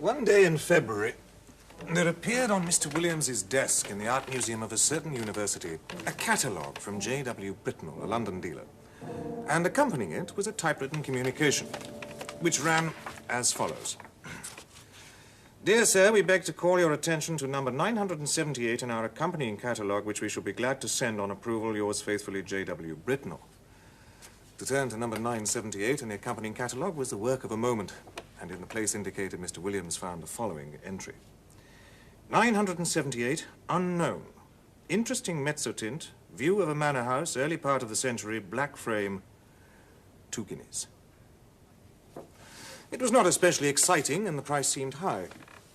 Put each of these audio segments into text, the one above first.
One day in February, there appeared on Mr. Williams's desk in the Art Museum of a certain university a catalogue from J.W. Britnell, a London dealer. And accompanying it was a typewritten communication, which ran as follows. Dear sir, we beg to call your attention to number 978 in our accompanying catalogue, which we shall be glad to send on approval. Yours faithfully, J.W. Britnell. To turn to number 978 in the accompanying catalogue was the work of a moment, and in the place indicated, Mr. Williams found the following entry. 978, unknown. Interesting mezzotint, view of a manor house, early part of the century, black frame, 2 guineas. It was not especially exciting, and the price seemed high.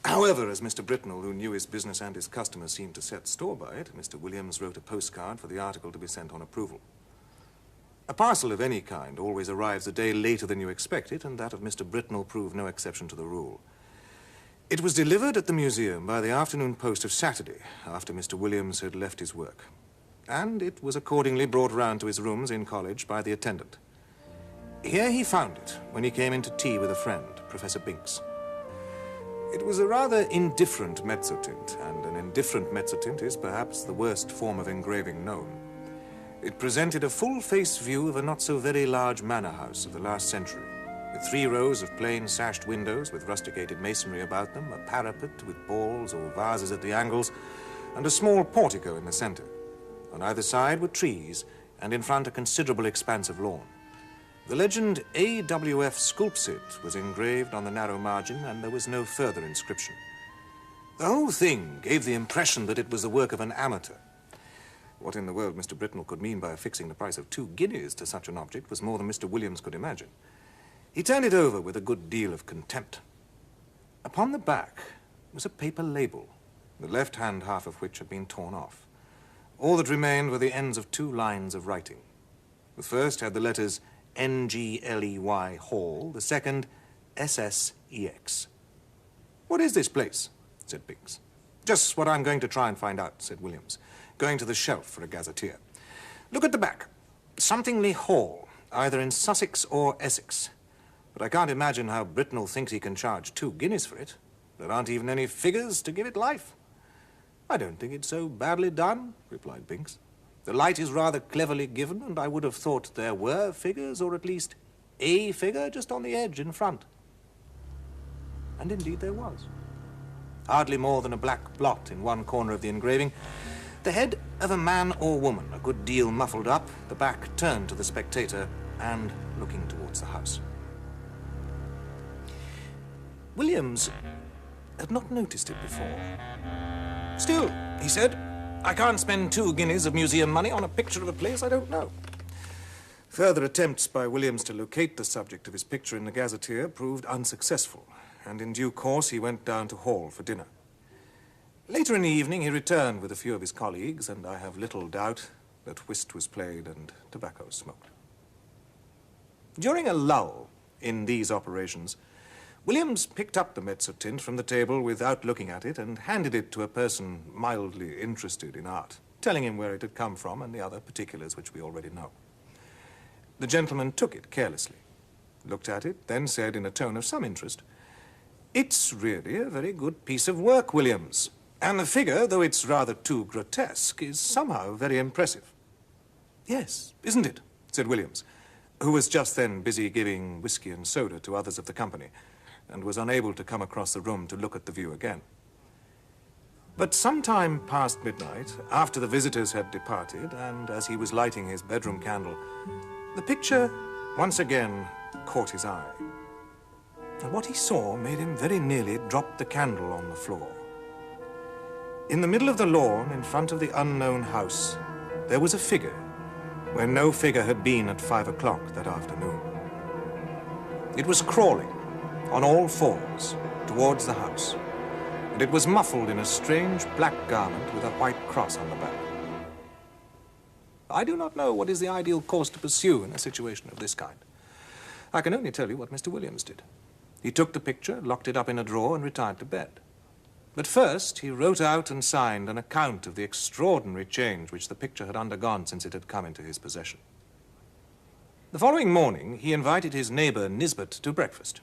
However, as Mr. Britnell, who knew his business and his customers, seemed to set store by it, Mr. Williams wrote a postcard for the article to be sent on approval. A parcel of any kind always arrives a day later than you expect it, and that of Mr. Britnell proved no exception to the rule. It was delivered at the museum by the afternoon post of Saturday, after Mr. Williams had left his work. And it was accordingly brought round to his rooms in college by the attendant. Here he found it when he came in to tea with a friend, Professor Binks. It was a rather indifferent mezzotint, and an indifferent mezzotint is perhaps the worst form of engraving known. It presented a full-face view of a not-so-very large manor house of the last century, with 3 rows of plain sashed windows with rusticated masonry about them, a parapet with balls or vases at the angles, and a small portico in the center. On either side were trees, and in front a considerable expanse of lawn. The legend AWF Sculpsit was engraved on the narrow margin, and there was no further inscription. The whole thing gave the impression that it was the work of an amateur. What in the world Mr. Britnell could mean by affixing the price of 2 guineas to such an object was more than Mr. Williams could imagine. He turned it over with a good deal of contempt. Upon the back was a paper label, the left-hand half of which had been torn off. All that remained were the ends of 2 lines of writing. The first had the letters NGLEY Hall, the second SSEX. What is this place? Said Binks. Just what I'm going to try and find out, said Williams, going to the shelf for a gazetteer. Look at the back. Somethingly Hall, either in Sussex or Essex. But I can't imagine how Britnell thinks he can charge 2 guineas for it. There aren't even any figures to give it life. I don't think it's so badly done, replied Binks. The light is rather cleverly given, and I would have thought there were figures, or at least a figure just on the edge in front. And indeed there was. Hardly more than a black blot in one corner of the engraving, the head of a man or woman, a good deal muffled up, the back turned to the spectator and looking towards the house. Williams had not noticed it before. Still, he said, I can't spend 2 guineas of museum money on a picture of a place I don't know. Further attempts by Williams to locate the subject of his picture in the gazetteer proved unsuccessful, and in due course he went down to Hall for dinner. Later in the evening he returned with a few of his colleagues, and I have little doubt that whist was played and tobacco smoked. During a lull in these operations, Williams picked up the mezzotint from the table without looking at it and handed it to a person mildly interested in art, telling him where it had come from and the other particulars which we already know. The gentleman took it carelessly, looked at it, then said in a tone of some interest, It's really a very good piece of work, Williams, and the figure, though it's rather too grotesque, is somehow very impressive. Yes, isn't it? Said Williams, who was just then busy giving whiskey and soda to others of the company, and was unable to come across the room to look at the view again. But some time past midnight, after the visitors had departed, and as he was lighting his bedroom candle, the picture once again caught his eye. And what he saw made him very nearly drop the candle on the floor. In the middle of the lawn, in front of the unknown house, there was a figure, where no figure had been at 5 o'clock that afternoon. It was crawling on all 4s towards the house, and it was muffled in a strange black garment with a white cross on the back. I do not know what is the ideal course to pursue in a situation of this kind. I can only tell you what Mr. Williams did. He took the picture, locked it up in a drawer, and retired to bed. But first he wrote out and signed an account of the extraordinary change which the picture had undergone since it had come into his possession. The following morning he invited his neighbor Nisbet to breakfast.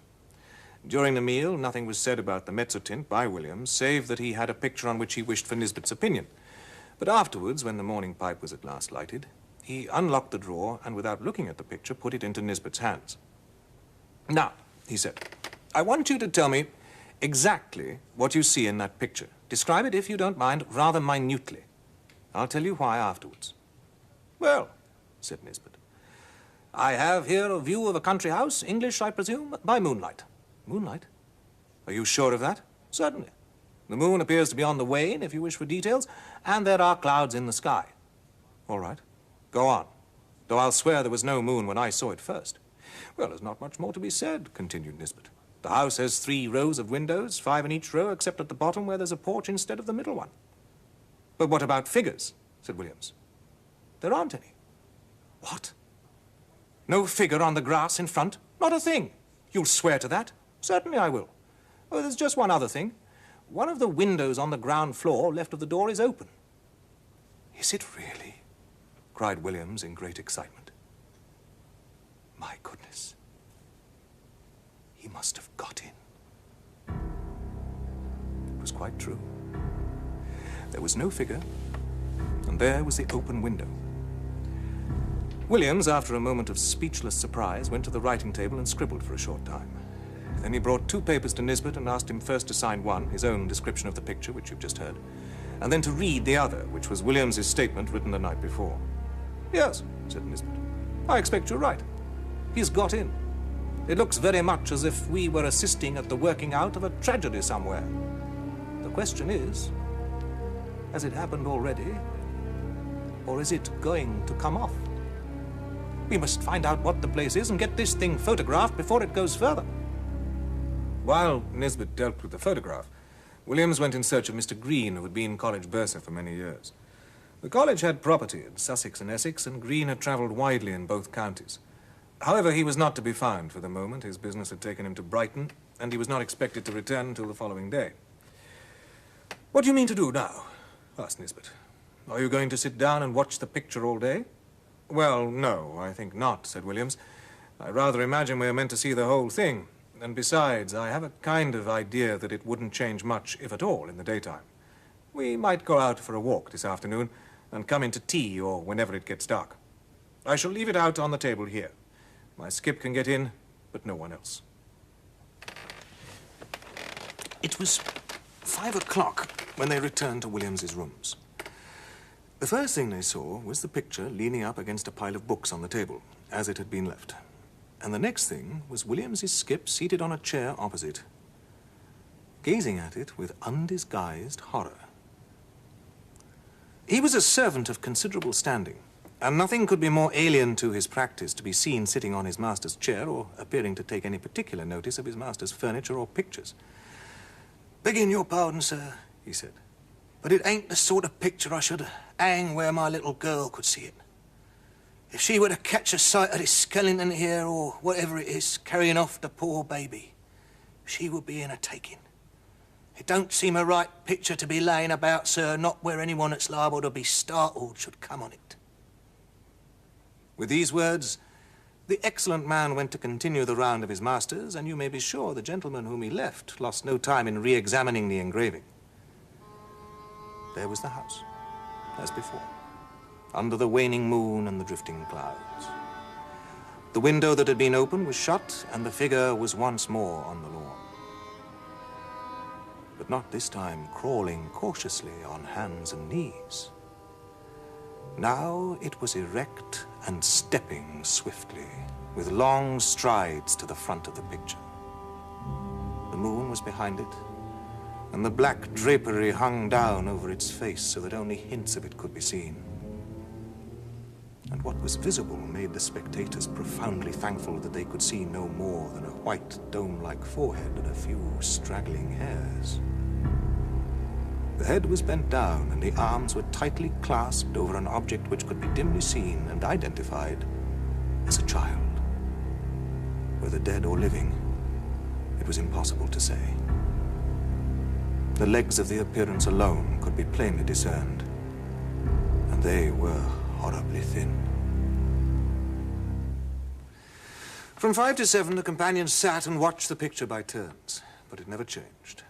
During the meal, nothing was said about the Mezzotint by Williams, save that he had a picture on which he wished for Nisbet's opinion. But afterwards, when the morning pipe was at last lighted, he unlocked the drawer and, without looking at the picture, put it into Nisbet's hands. "Now," he said, "I want you to tell me exactly what you see in that picture. Describe it, if you don't mind, rather minutely. I'll tell you why afterwards." "Well," said Nisbet, "I have here a view of a country house, English, I presume, by moonlight." "Moonlight? Are you sure of that?" "Certainly. The moon appears to be on the wane, if you wish for details, and there are clouds in the sky." "All right. Go on. Though I'll swear there was no moon when I saw it first." "Well, there's not much more to be said," continued Nisbet. "The house has 3 rows of windows, 5 in each row, except at the bottom where there's a porch instead of the middle one." "But what about figures?" said Williams. "There aren't any." "What? No figure on the grass in front? Not a thing. You'll swear to that?" "Certainly I will. Oh, there's just one other thing. One of the windows on the ground floor left of the door is open." "Is it really?" cried Williams in great excitement. "My goodness. He must have got in." It was quite true. There was no figure, and there was the open window. Williams, after a moment of speechless surprise, went to the writing table and scribbled for a short time. Then he brought 2 papers to Nisbet and asked him first to sign one, his own description of the picture, which you've just heard, and then to read the other, which was Williams's statement written the night before. "Yes," said Nisbet, "I expect you're right. He's got in. It looks very much as if we were assisting at the working out of a tragedy somewhere. The question is, has it happened already, or is it going to come off? We must find out what the place is and get this thing photographed before it goes further." While Nisbet dealt with the photograph, Williams went in search of Mr. Green, who had been college bursar for many years. The college had property in Sussex and Essex, and Green had travelled widely in both counties. However, he was not to be found for the moment. His business had taken him to Brighton, and he was not expected to return until the following day. "What do you mean to do now?" asked Nisbet. "Are you going to sit down and watch the picture all day?" "Well, no, I think not," said Williams. "I rather imagine we're meant to see the whole thing. And besides, I have a kind of idea that it wouldn't change much, if at all, in the daytime. We might go out for a walk this afternoon and come in to tea or whenever it gets dark. I shall leave it out on the table here. My skip can get in, but no one else." It was 5 o'clock when they returned to Williams's rooms. The first thing they saw was the picture leaning up against a pile of books on the table, as it had been left. And the next thing was Williams's skip seated on a chair opposite, gazing at it with undisguised horror. He was a servant of considerable standing, and nothing could be more alien to his practice to be seen sitting on his master's chair or appearing to take any particular notice of his master's furniture or pictures. "Begging your pardon, sir," he said, "but it ain't the sort of picture I should hang where my little girl could see it. If she were to catch a sight of this skeleton here, or whatever it is, carrying off the poor baby, she would be in a taking. It don't seem a right picture to be laying about, sir, not where anyone that's liable to be startled should come on it." With these words, the excellent man went to continue the round of his masters, and you may be sure the gentleman whom he left lost no time in re-examining the engraving. There was the house, as before, under the waning moon and the drifting clouds. The window that had been open was shut, and the figure was once more on the lawn. But not this time crawling cautiously on hands and knees. Now it was erect and stepping swiftly, with long strides to the front of the picture. The moon was behind it, and the black drapery hung down over its face so that only hints of it could be seen. And what was visible made the spectators profoundly thankful that they could see no more than a white dome-like forehead and a few straggling hairs. The head was bent down, and the arms were tightly clasped over an object which could be dimly seen and identified as a child. Whether dead or living, it was impossible to say. The legs of the appearance alone could be plainly discerned, and they were horribly thin. From 5 to 7, the companions sat and watched the picture by turns, but it never changed.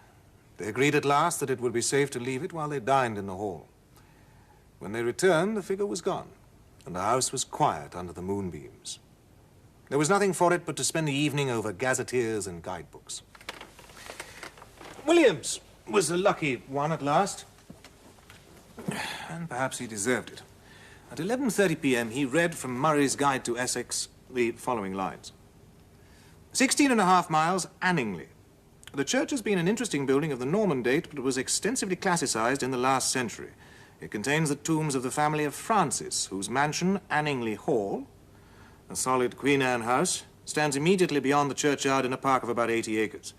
They agreed at last that it would be safe to leave it while they dined in the hall. When they returned, the figure was gone, and the house was quiet under the moonbeams. There was nothing for it but to spend the evening over gazetteers and guidebooks. Williams was the lucky one at last, and perhaps he deserved it. At 11:30 p.m., he read from Murray's Guide to Essex the following lines. 16.5 miles, Anningley. The church has been an interesting building of the Norman date, but was extensively classicized in the last century. It contains the tombs of the family of Francis, whose mansion, Anningley Hall, a solid Queen Anne house, stands immediately beyond the churchyard in a park of about 80 acres.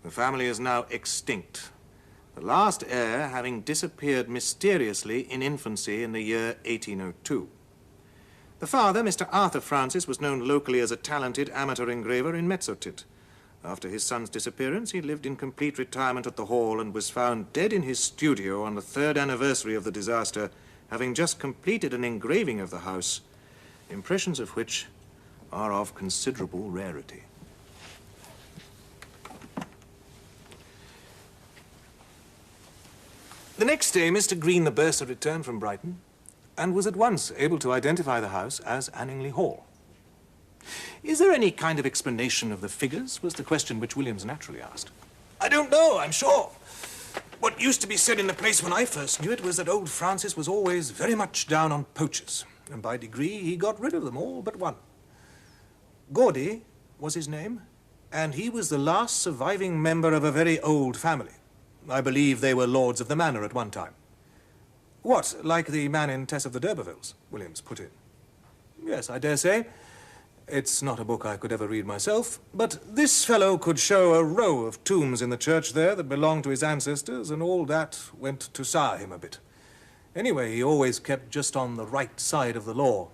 The family is now extinct, the last heir having disappeared mysteriously in infancy in the year 1802. The father, Mr. Arthur Francis, was known locally as a talented amateur engraver in Mezzotint. After his son's disappearance, he lived in complete retirement at the Hall and was found dead in his studio on the 3rd anniversary of the disaster, having just completed an engraving of the house, impressions of which are of considerable rarity. The next day, Mr. Green the bursar returned from Brighton and was at once able to identify the house as Anningley Hall. "Is there any kind of explanation of the figures?" was the question which Williams naturally asked. "I don't know, I'm sure. What used to be said in the place when I first knew it was that old Francis was always very much down on poachers, and by degree he got rid of them all but one. Gaudy was his name, and he was the last surviving member of a very old family. I believe they were lords of the manor at one time." "What, like the man in Tess of the D'Urbervilles?" Williams put in. "Yes, I dare say. It's not a book I could ever read myself, but this fellow could show a row of tombs in the church there that belonged to his ancestors, and all that went to sour him a bit. Anyway, he always kept just on the right side of the law,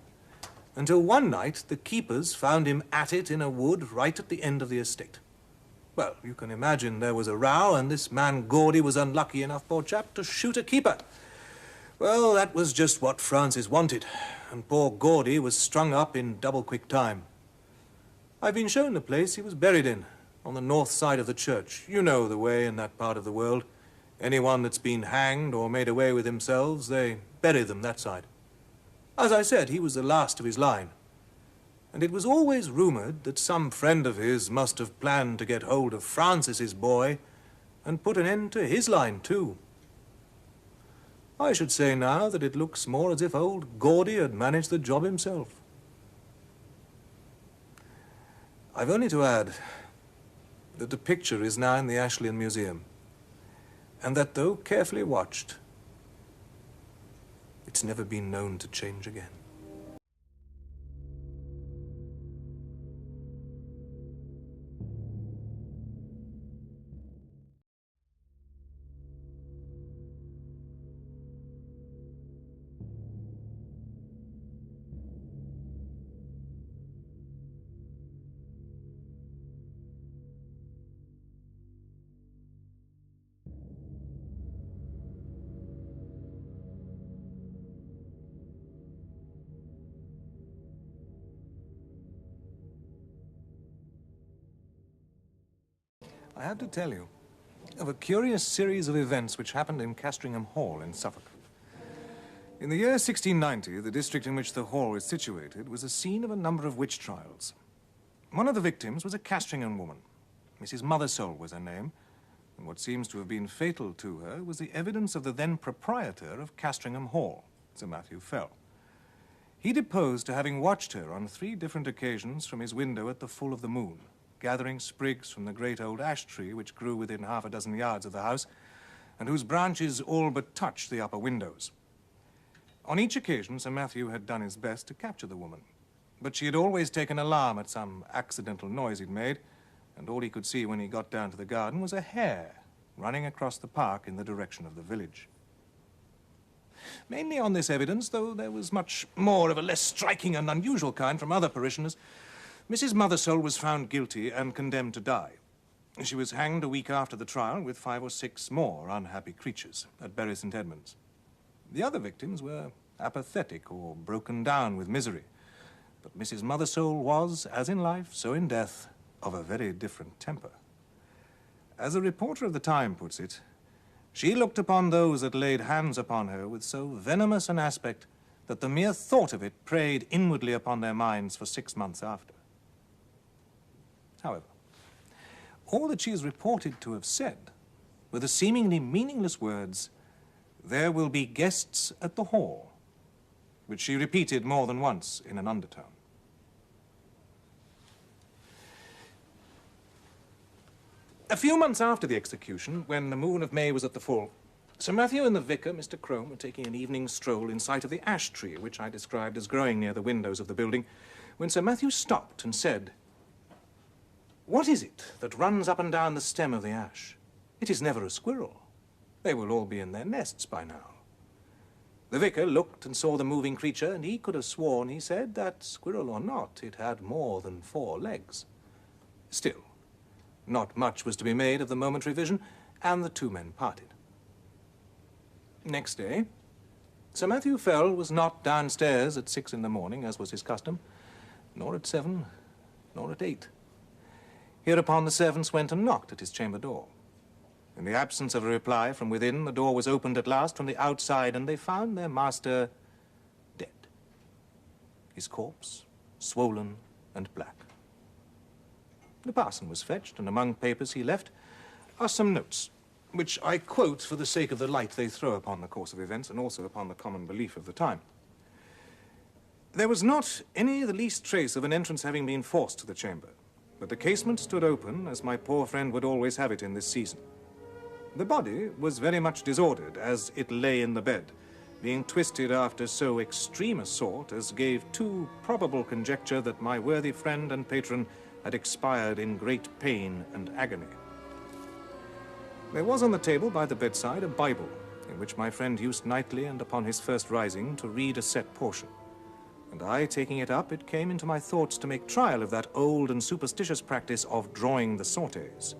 until one night the keepers found him at it in a wood right at the end of the estate. Well, you can imagine there was a row, and this man Gaudy was unlucky enough, poor chap, to shoot a keeper. Well, that was just what Francis wanted, and poor Gaudy was strung up in double-quick time. I've been shown the place he was buried in, on the north side of the church. You know the way in that part of the world. Anyone that's been hanged or made away with themselves, they bury them that side. As I said, he was the last of his line, and it was always rumored that some friend of his must have planned to get hold of Francis's boy and put an end to his line, too. I should say now that it looks more as if old Gaudy had managed the job himself. I've only to add that the picture is now in the Ashleighan Museum, and that, though carefully watched, it's never been known to change again. I have to tell you of a curious series of events which happened in Castringham Hall in Suffolk. In the year 1690, the district in which the hall is situated was the scene of a number of witch trials. One of the victims was a Castringham woman. Mrs. Mothersole was her name, and what seems to have been fatal to her was the evidence of the then proprietor of Castringham Hall, Sir Matthew Fell. He deposed to having watched her on 3 different occasions from his window at the full of the moon, gathering sprigs from the great old ash tree which grew within half a dozen yards of the house, and whose branches all but touched the upper windows. On each occasion, Sir Matthew had done his best to capture the woman, but she had always taken alarm at some accidental noise he'd made, and all he could see when he got down to the garden was a hare running across the park in the direction of the village. Mainly on this evidence, though there was much more of a less striking and unusual kind from other parishioners, Mrs. Mothersole was found guilty and condemned to die. She was hanged a week after the trial with 5 or 6 more unhappy creatures at Bury St. Edmunds. The other victims were apathetic or broken down with misery, But Mrs. Mothersole was, as in life, so in death, of a very different temper. As a reporter of the time puts it, she looked upon those that laid hands upon her with so venomous an aspect that the mere thought of it preyed inwardly upon their minds for 6 months after. However, all that she is reported to have said were the seemingly meaningless words, "There will be guests at the hall," which she repeated more than once in an undertone. A few months after the execution, when the moon of May was at the full, Sir Matthew and the vicar, Mr. Crome, were taking an evening stroll in sight of the ash tree, which I described as growing near the windows of the building, when Sir Matthew stopped and said, "What is it that runs up and down the stem of the ash? It is never a squirrel. They will all be in their nests by now." The vicar looked and saw the moving creature, and he could have sworn, he said, that, squirrel or not, it had more than 4 legs. Still, not much was to be made of the momentary vision, and the 2 men parted. Next day, Sir Matthew Fell was not downstairs at 6 in the morning, as was his custom, nor at 7, nor at 8. Hereupon the servants went and knocked at his chamber door. In the absence of a reply from within, the door was opened at last from the outside, and they found their master dead. His corpse swollen and black. The parson was fetched, and among papers he left are some notes, which I quote for the sake of the light they throw upon the course of events and also upon the common belief of the time. There was not any the least trace of an entrance having been forced to the chamber, but the casement stood open, as my poor friend would always have it in this season. The body was very much disordered as it lay in the bed, being twisted after so extreme a sort as gave too probable conjecture that my worthy friend and patron had expired in great pain and agony. There was on the table by the bedside a Bible, in which my friend used nightly and upon his first rising to read a set portion. And I, taking it up, it came into my thoughts to make trial of that old and superstitious practice of drawing the sortes.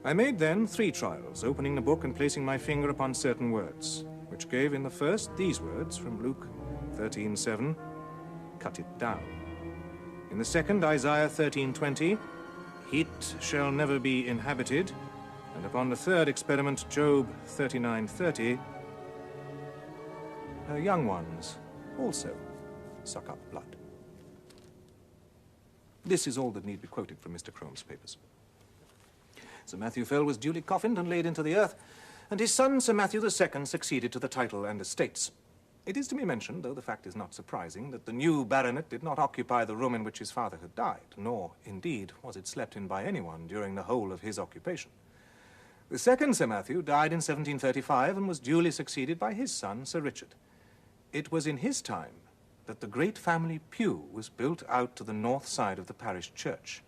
I made then 3 trials, opening the book and placing my finger upon certain words, which gave in the first these words from Luke 13:7, "Cut it down." In the second, Isaiah 13:20, "It shall never be inhabited." And upon the third experiment, Job 39:30, "Her young ones also suck up blood." This is all that need be quoted from Mr. Crome's papers. Sir Matthew Fell was duly coffined and laid into the earth, and his son, Sir Matthew II, succeeded to the title and estates. It is to be mentioned, though the fact is not surprising, that the new baronet did not occupy the room in which his father had died, nor, indeed, was it slept in by anyone during the whole of his occupation. The second Sir Matthew died in 1735 and was duly succeeded by his son, Sir Richard. It was in his time that the great family pew was built out to the north side of the parish church.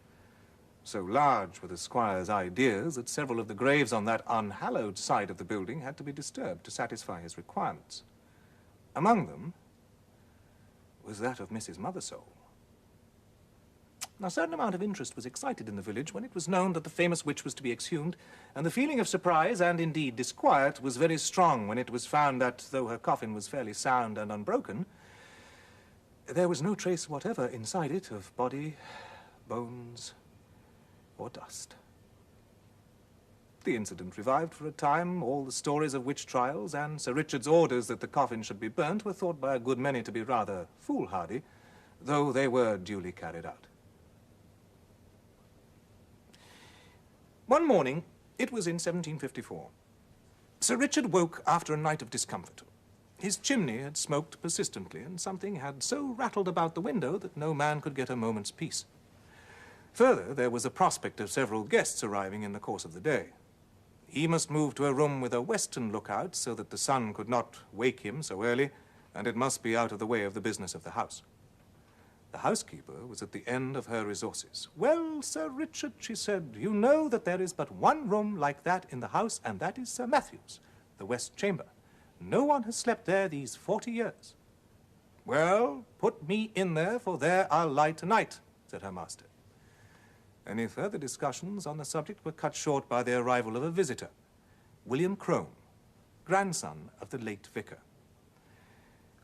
So large were the squire's ideas that several of the graves on that unhallowed side of the building had to be disturbed to satisfy his requirements. Among them was that of Mrs. Mothersole. A certain amount of interest was excited in the village when it was known that the famous witch was to be exhumed, and the feeling of surprise and, indeed, disquiet was very strong when it was found that, though her coffin was fairly sound and unbroken, there was no trace whatever inside it of body, bones, or dust. The incident revived for a time all the stories of witch trials, and Sir Richard's orders that the coffin should be burnt were thought by a good many to be rather foolhardy, though they were duly carried out. One morning, it was in 1754, Sir Richard woke after a night of discomfort. His chimney had smoked persistently, and something had so rattled about the window that no man could get a moment's peace. Further, there was a prospect of several guests arriving in the course of the day. He must move to a room with a western lookout so that the sun could not wake him so early, and it must be out of the way of the business of the house. The housekeeper was at the end of her resources. "Well, Sir Richard," she said, "you know that there is but one room like that in the house, and that is Sir Matthew's, the west chamber. No one has slept there these 40 years. "Well, put me in there, for there I'll lie tonight," said her master. Any further discussions on the subject were cut short by the arrival of a visitor, William Crome, grandson of the late vicar.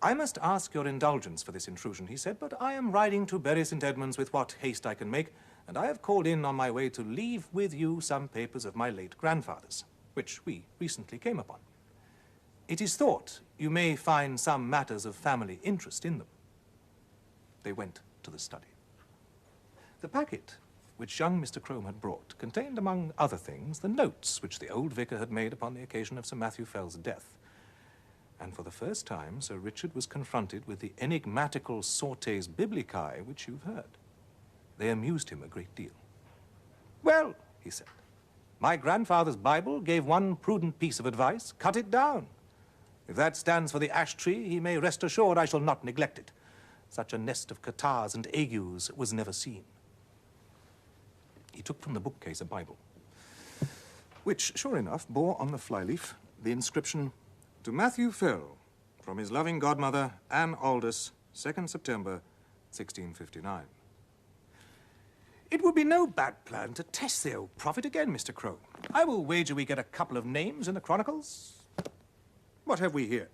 I must ask your indulgence for this intrusion, he said, but I am riding to Bury St. Edmunds with what haste I can make, and I have called in on my way to leave with you some papers of my late grandfather's, which we recently came upon. It is thought you may find some matters of family interest in them. They went to the study. The packet which young Mr. Crome had brought contained, among other things, the notes which the old vicar had made upon the occasion of Sir Matthew Fell's death. And for the first time, Sir Richard was confronted with the enigmatical sortes biblicae which you've heard. They amused him a great deal. "Well," he said, "my grandfather's Bible gave one prudent piece of advice: cut it down. If that stands for the ash tree, he may rest assured I shall not neglect it. Such a nest of catarrhs and agues was never seen." He took from the bookcase a Bible, which, sure enough, bore on the flyleaf the inscription, "To Matthew Fell, from his loving godmother, Anne Aldous, 2nd September, 1659. "It would be no bad plan to test the old prophet again, Mr. Crome. I will wager we get a couple of names in the chronicles. What have we here?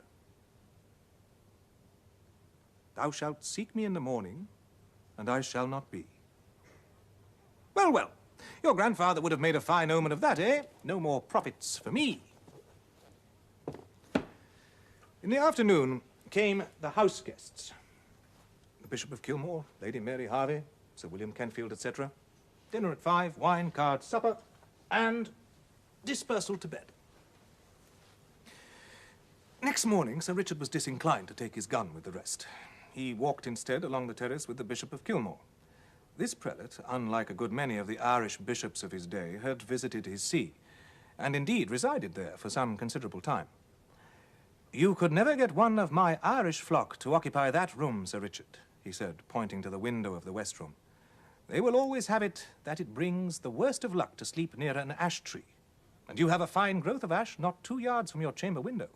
'Thou shalt seek me in the morning, and I shall not be.' Well, well, your grandfather would have made a fine omen of that, eh? No more prophets for me." In the afternoon came the house guests. The Bishop of Kilmore, Lady Mary Harvey, Sir William Kenfield, etc. Dinner at 5, wine, cards, supper, and dispersal to bed. Next morning, Sir Richard was disinclined to take his gun with the rest. He walked instead along the terrace with the Bishop of Kilmore. This prelate, unlike a good many of the Irish bishops of his day, had visited his see, and indeed resided there for some considerable time. "You could never get one of my Irish flock to occupy that room, Sir Richard," he said, pointing to the window of the west room. "They will always have it that it brings the worst of luck to sleep near an ash tree, and you have a fine growth of ash not 2 yards from your chamber window.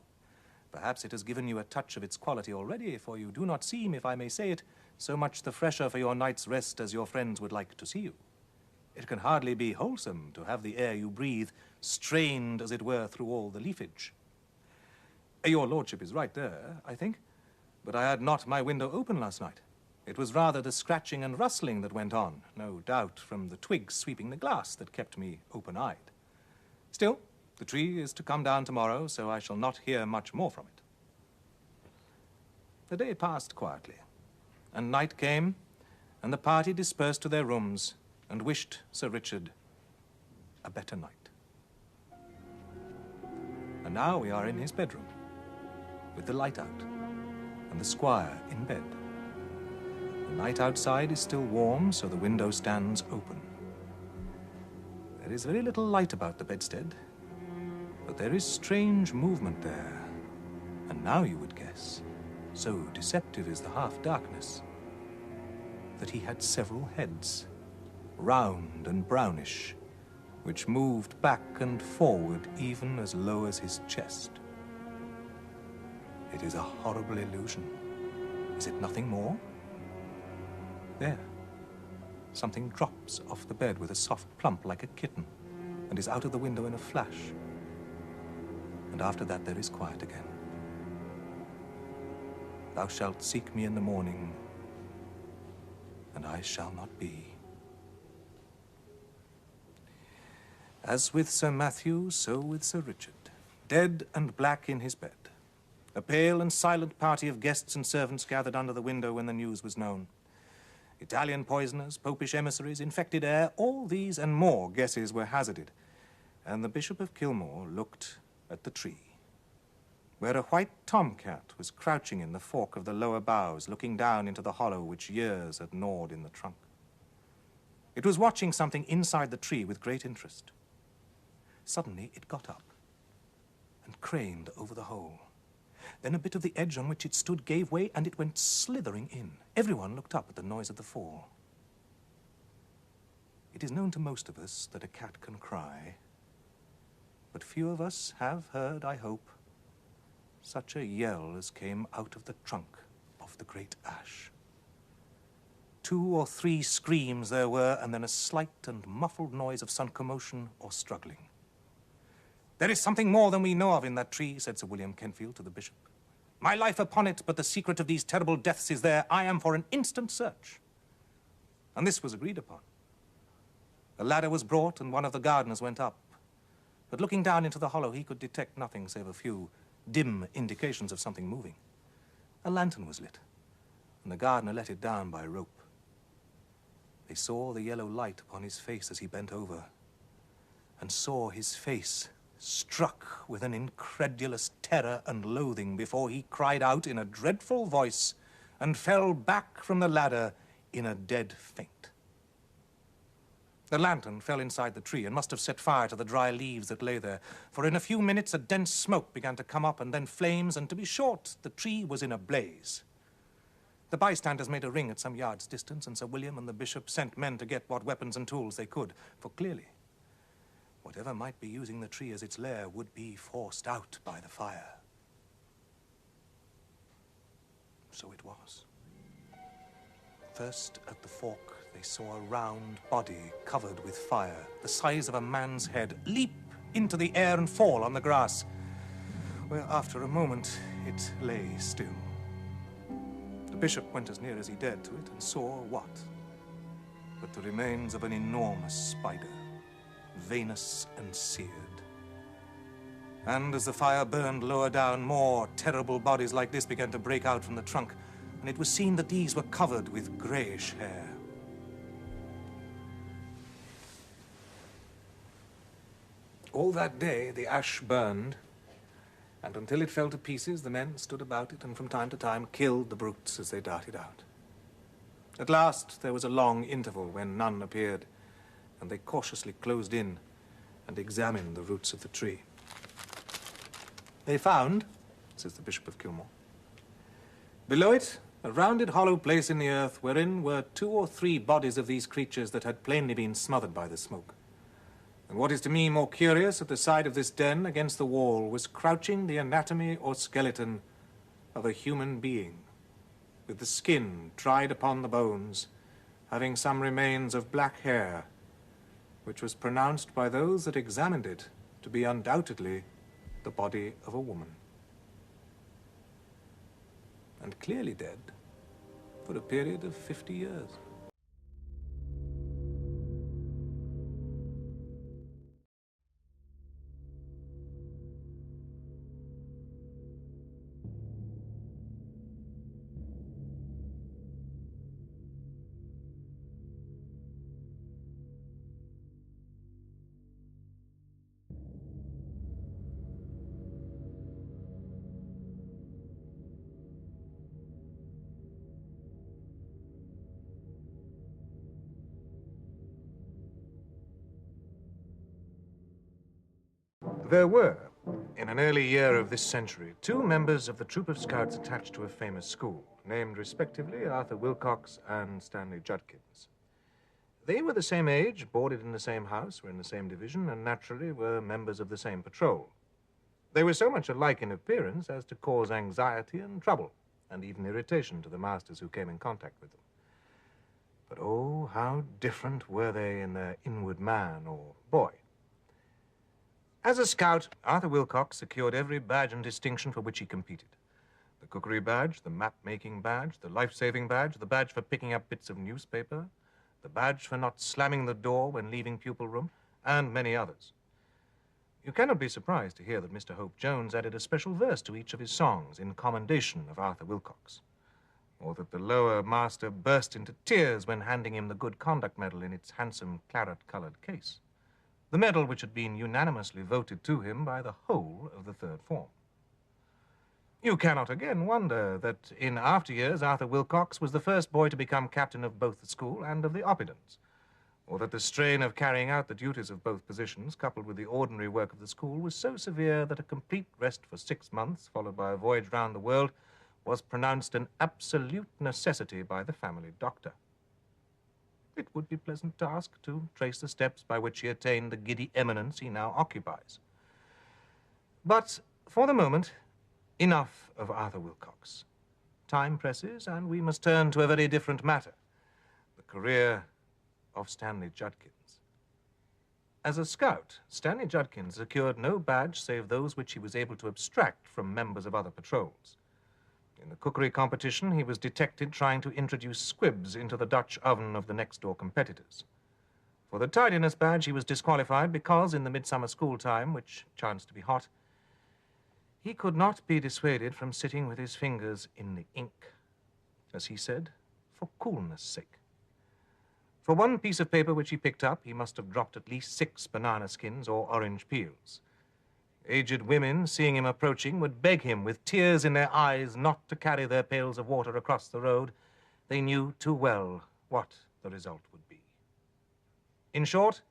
Perhaps it has given you a touch of its quality already, for you do not seem, if I may say it, so much the fresher for your night's rest as your friends would like to see you. It can hardly be wholesome to have the air you breathe strained, as it were, through all the leafage. Your lordship is right there, I think, but I had not my window open last night. It was rather the scratching and rustling that went on, no doubt from the twigs sweeping the glass, that kept me open-eyed. Still, the tree is to come down tomorrow, so I shall not hear much more from it." The day passed quietly, and night came, and the party dispersed to their rooms and wished Sir Richard a better night. And now we are in his bedroom, with the light out, and the squire in bed. The night outside is still warm, so the window stands open. There is very little light about the bedstead, but there is strange movement there, and now you would guess, so deceptive is the half-darkness, that he had several heads, round and brownish, which moved back and forward even as low as his chest. It is a horrible illusion. Is it nothing more? There. Something drops off the bed with a soft plump like a kitten, and is out of the window in a flash. And after that there is quiet again. "Thou shalt seek me in the morning, and I shall not be." As with Sir Matthew, so with Sir Richard, dead and black in his bed. A pale and silent party of guests and servants gathered under the window when the news was known. Italian poisoners, popish emissaries, infected air, all these and more guesses were hazarded, and the Bishop of Kilmore looked at the tree, where a white tomcat was crouching in the fork of the lower boughs, looking down into the hollow which years had gnawed in the trunk. It was watching something inside the tree with great interest. Suddenly it got up and craned over the hole. Then a bit of the edge on which it stood gave way, and it went slithering in. Everyone looked up at the noise of the fall. It is known to most of us that a cat can cry, but few of us have heard, I hope, such a yell as came out of the trunk of the great ash. 2 or 3 screams there were, and then a slight and muffled noise of some commotion or struggling. "There is something more than we know of in that tree," said Sir William Kenfield to the bishop. My life upon it, but the secret of these terrible deaths is there. I am for an instant search. And this was agreed upon. A ladder was brought, and one of the gardeners went up. But looking down into the hollow, he could detect nothing save a few dim indications of something moving. A lantern was lit, and the gardener let it down by rope. They saw the yellow light upon his face as he bent over, and saw his face struck with an incredulous terror and loathing before he cried out in a dreadful voice and fell back from the ladder in a dead faint. The lantern fell inside the tree and must have set fire to the dry leaves that lay there, for in a few minutes a dense smoke began to come up and then flames, and to be short, the tree was in a blaze. The bystanders made a ring at some yards' distance, and Sir William and the bishop sent men to get what weapons and tools they could, for clearly, whatever might be using the tree as its lair would be forced out by the fire. So it was. First, at the fork, they saw a round body covered with fire, the size of a man's head, leap into the air and fall on the grass, where after a moment it lay still. The bishop went as near as he dared to it and saw what? But the remains of an enormous spider, veinous and seared. And as the fire burned lower down, more terrible bodies like this began to break out from the trunk, and it was seen that these were covered with grayish hair. All that day the ash burned, and until it fell to pieces, the men stood about it and from time to time killed the brutes as they darted out. At last there was a long interval when none appeared, and they cautiously closed in and examined the roots of the tree. They found, says the Bishop of Kilmore, below it a rounded hollow place in the earth wherein were 2 or 3 bodies of these creatures that had plainly been smothered by the smoke. And what is to me more curious, at the side of this den against the wall was crouching the anatomy or skeleton of a human being, with the skin dried upon the bones, having some remains of black hair, which was pronounced by those that examined it to be undoubtedly the body of a woman. And clearly dead for a period of 50 years. There were, in an early year of this century, 2 members of the troop of scouts attached to a famous school, named respectively Arthur Wilcox and Stanley Judkins. They were the same age, boarded in the same house, were in the same division, and naturally were members of the same patrol. They were so much alike in appearance as to cause anxiety and trouble, and even irritation to the masters who came in contact with them. But oh, how different were they in their inward man or boy. As a scout, Arthur Wilcox secured every badge and distinction for which he competed. The cookery badge, the map-making badge, the life-saving badge, the badge for picking up bits of newspaper, the badge for not slamming the door when leaving pupil room, and many others. You cannot be surprised to hear that Mr. Hope Jones added a special verse to each of his songs in commendation of Arthur Wilcox, or that the lower master burst into tears when handing him the Good Conduct Medal in its handsome claret-colored case, the medal which had been unanimously voted to him by the whole of the 3rd form. You cannot again wonder that in after years Arthur Wilcox was the first boy to become captain of both the school and of the Oppidans, or that the strain of carrying out the duties of both positions, coupled with the ordinary work of the school, was so severe that a complete rest for 6 months, followed by a voyage round the world, was pronounced an absolute necessity by the family doctor. It would be pleasant task to trace the steps by which he attained the giddy eminence he now occupies. But for the moment, enough of Arthur Wilcox. Time presses, and we must turn to a very different matter, the career of Stanley Judkins. As a scout, Stanley Judkins secured no badge save those which he was able to abstract from members of other patrols. In the cookery competition, he was detected trying to introduce squibs into the Dutch oven of the next-door competitors. For the tidiness badge, he was disqualified because, in the midsummer school time, which chanced to be hot, he could not be dissuaded from sitting with his fingers in the ink, as he said, for coolness' sake. For one piece of paper which he picked up, he must have dropped at least 6 banana skins or orange peels. Aged women, seeing him approaching, would beg him with tears in their eyes not to carry their pails of water across the road. They knew too well what the result would be. In short,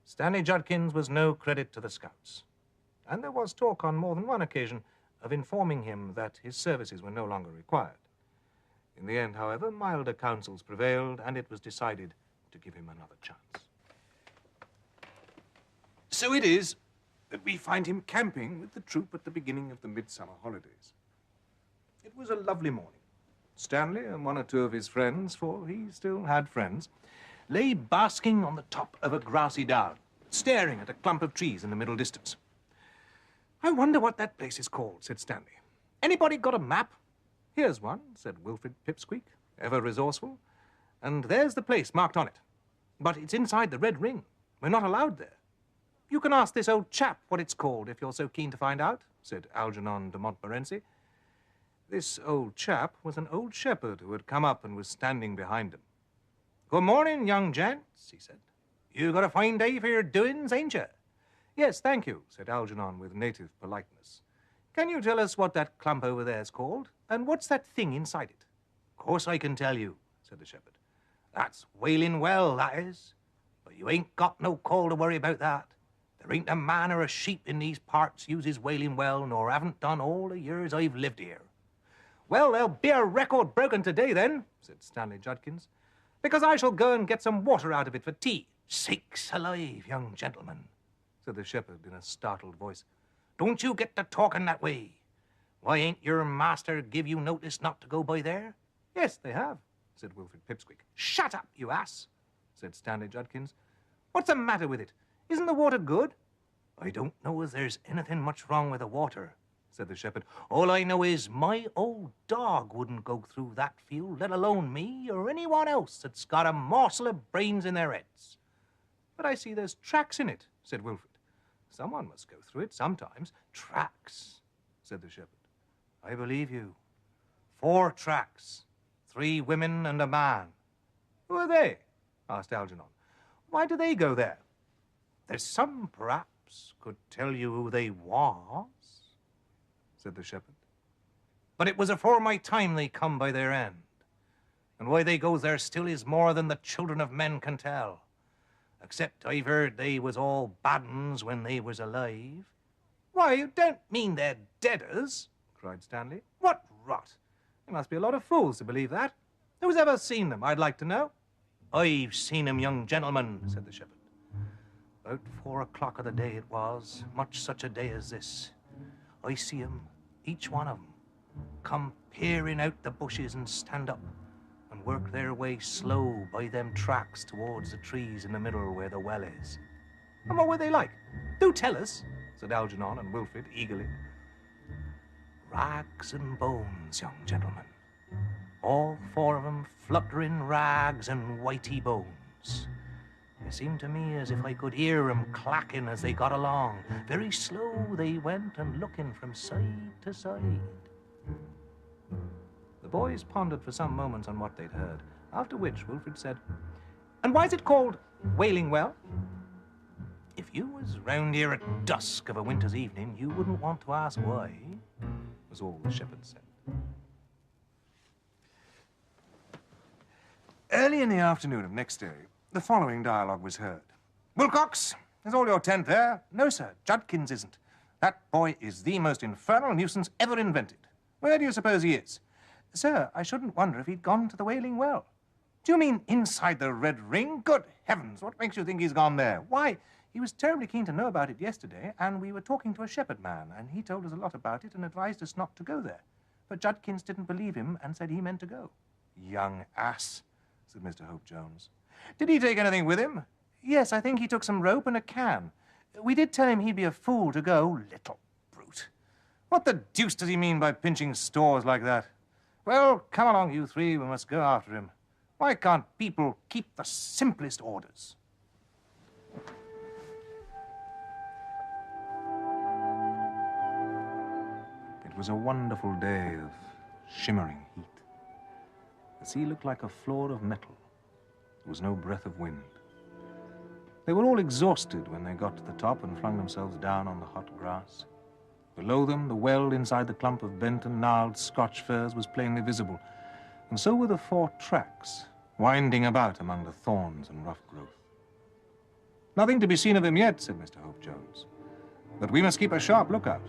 Stanley Judkins was no credit to the Scouts, and there was talk on more than one occasion of informing him that his services were no longer required. In the end, however, milder counsels prevailed, and it was decided to give him another chance. So it is that we find him camping with the troop at the beginning of the midsummer holidays. It was a lovely morning. Stanley and one or two of his friends, for he still had friends, lay basking on the top of a grassy down, staring at a clump of trees in the middle distance. "I wonder what that place is called," said Stanley. "Anybody got a map?" "Here's one," said Wilfrid Pipsqueak, ever resourceful. "And there's the place marked on it. But it's inside the Red Ring. We're not allowed there." "You can ask this old chap what it's called if you're so keen to find out," said Algernon de Montmorency. This old chap was an old shepherd who had come up and was standing behind him. "Good morning, young gents," he said. "You got a fine day for your doings, ain't you?" "Yes, thank you," said Algernon with native politeness. "Can you tell us what that clump over there's called? And what's that thing inside it?" "Of course I can tell you," said the shepherd. "That's Wailing Well, that is. But you ain't got no call to worry about that. There ain't a man or a sheep in these parts uses Wailing Well, nor haven't done all the years I've lived here." "Well, there'll be a record broken today, then," said Stanley Judkins, "because I shall go and get some water out of it for tea." "Sakes alive, young gentleman," said the shepherd in a startled voice. "Don't you get to talking that way. Why, ain't your master give you notice not to go by there?" "Yes, they have," said Wilfrid Pipsqueak. "Shut up, you ass," said Stanley Judkins. "What's the matter with it? Isn't the water good?" "I don't know as there's anything much wrong with the water," said the shepherd. "All I know is my old dog wouldn't go through that field, let alone me or anyone else that's got a morsel of brains in their heads." "But I see there's tracks in it," said Wilfrid. "Someone must go through it sometimes." "Tracks," said the shepherd. "I believe you. 4 tracks, 3 women and a man." "Who are they?" asked Algernon. "Why do they go there?" "There's some, perhaps, could tell you who they was," said the shepherd. "But it was afore my time they come by their end. And why they goes there still is more than the children of men can tell. Except I've heard they was all bad uns when they was alive." "Why, you don't mean they're deaders?" cried Stanley. "What rot! There must be a lot of fools to believe that. Who's ever seen them, I'd like to know?" "I've seen 'em, young gentleman," said the shepherd. "About 4 o'clock of the day it was, much such a day as this. I see 'em, each one of 'em, come peering out the bushes and stand up and work their way slow by them tracks towards the trees in the middle where the well is." "And what were they like? Do tell us," said Algernon and Wilfrid eagerly. "Rags and bones, young gentleman. All 4 of 'em fluttering rags and whitey bones. It seemed to me as if I could hear 'em clacking as they got along. Very slow they went and looking from side to side." The boys pondered for some moments on what they'd heard, after which Wilfrid said, "And why is it called Wailing Well?" "If you was round here at dusk of a winter's evening, you wouldn't want to ask why," was all the shepherd said. Early in the afternoon of next day, the following dialogue was heard. "Wilcox, is all your tent there?" "No, sir, Judkins isn't. That boy is the most infernal nuisance ever invented. Where do you suppose he is?" "Sir, I shouldn't wonder if he'd gone to the Wailing Well." "Do you mean inside the Red Ring? Good heavens, what makes you think he's gone there?" "Why, he was terribly keen to know about it yesterday, and we were talking to a shepherd man, and he told us a lot about it and advised us not to go there. But Judkins didn't believe him and said he meant to go." "Young ass," said Mr. Hope Jones. "Did he take anything with him?" "Yes, I think he took some rope and a can. We did tell him he'd be a fool to go." "Little brute. What the deuce does he mean by pinching stores like that?" Well, come along, you three. We must go after him. Why can't people keep the simplest orders? It was a wonderful day of shimmering heat. The sea looked like a floor of metal. There was no breath of wind. They were all exhausted when they got to the top and flung themselves down on the hot grass. Below them, the well inside the clump of bent and gnarled Scotch firs was plainly visible, and so were the 4 tracks, winding about among the thorns and rough growth. "Nothing to be seen of him yet," said Mr. Hope Jones. "But we must keep a sharp lookout.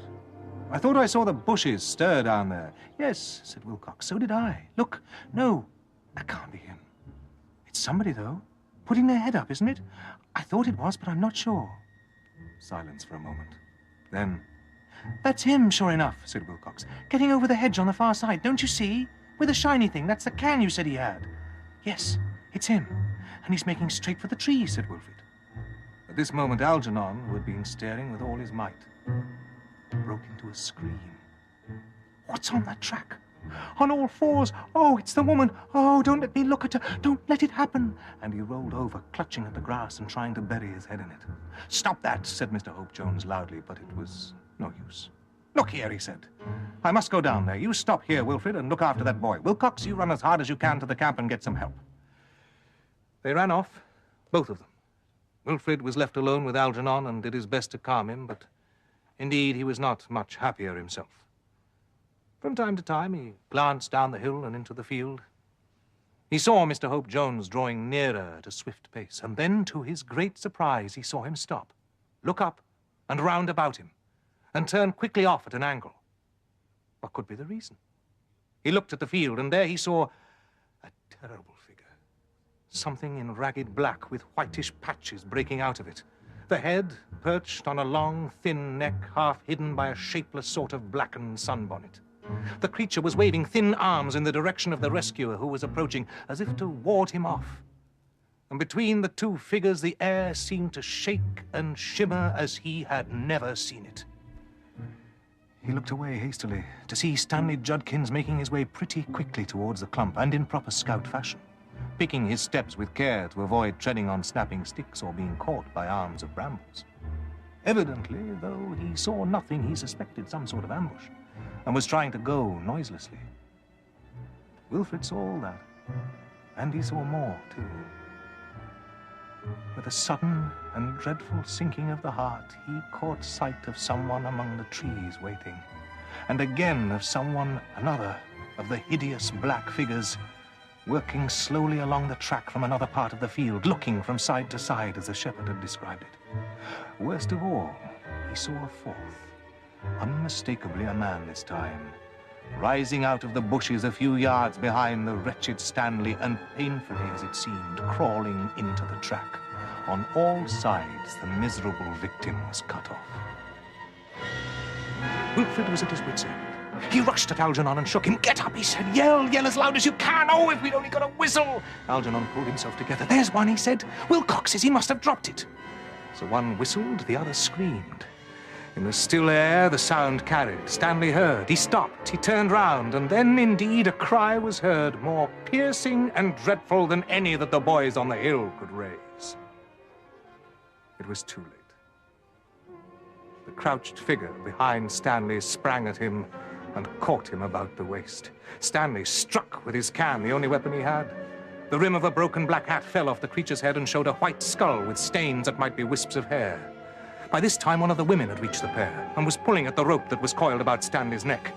I thought I saw the bushes stir down there." "Yes," said Wilcox, "so did I. Look, no, that can't be him. It's somebody, though, putting their head up, isn't it? I thought it was, but I'm not sure." Silence for a moment. Then, "That's him, sure enough," said Wilcox. "Getting over the hedge on the far side, don't you see? With a shiny thing, that's the can you said he had." "Yes, it's him, and he's making straight for the tree," said Wilfrid. At this moment, Algernon, who had been staring with all his might, broke into a scream. "What's on that track? On all 4s. Oh, it's the woman. Oh, don't let me look at her. Don't let it happen." And he rolled over, clutching at the grass and trying to bury his head in it. "Stop that," said Mr. Hope Jones loudly, but it was no use. "Look here," he said. "I must go down there. You stop here, Wilfrid, and look after that boy. Wilcox, you run as hard as you can to the camp and get some help." They ran off, both of them. Wilfrid was left alone with Algernon and did his best to calm him, but indeed he was not much happier himself. From time to time, he glanced down the hill and into the field. He saw Mr. Hope Jones drawing nearer at a swift pace, and then, to his great surprise, he saw him stop, look up and round about him, and turn quickly off at an angle. What could be the reason? He looked at the field, and there he saw a terrible figure. Something in ragged black with whitish patches breaking out of it. The head perched on a long, thin neck, half hidden by a shapeless sort of blackened sunbonnet. The creature was waving thin arms in the direction of the rescuer who was approaching, as if to ward him off. And between the 2 figures, the air seemed to shake and shimmer as he had never seen it. He looked away hastily to see Stanley Judkins making his way pretty quickly towards the clump, and in proper scout fashion, picking his steps with care to avoid treading on snapping sticks or being caught by arms of brambles. Evidently, though he saw nothing, he suspected some sort of ambush, and was trying to go noiselessly. Wilfrid saw all that, and he saw more, too. With a sudden and dreadful sinking of the heart, he caught sight of someone among the trees waiting, and again of another of the hideous black figures, working slowly along the track from another part of the field, looking from side to side as the shepherd had described it. Worst of all, he saw a 4th. Unmistakably a man this time, rising out of the bushes a few yards behind the wretched Stanley, and painfully, as it seemed, crawling into the track. On all sides, the miserable victim was cut off. Wilfrid was at his wits' end. He rushed at Algernon and shook him. "Get up," he said. Yell as loud as you can. Oh, if we'd only got a whistle." Algernon pulled himself together. "There's one," he said. "Wilcox's. He must have dropped it." So one whistled, the other screamed. In the still air, the sound carried. Stanley heard. He stopped. He turned round, and then, indeed, a cry was heard, more piercing and dreadful than any that the boys on the hill could raise. It was too late. The crouched figure behind Stanley sprang at him and caught him about the waist. Stanley struck with his can, the only weapon he had. The rim of a broken black hat fell off the creature's head and showed a white skull with stains that might be wisps of hair. By this time, one of the women had reached the pair and was pulling at the rope that was coiled about Stanley's neck.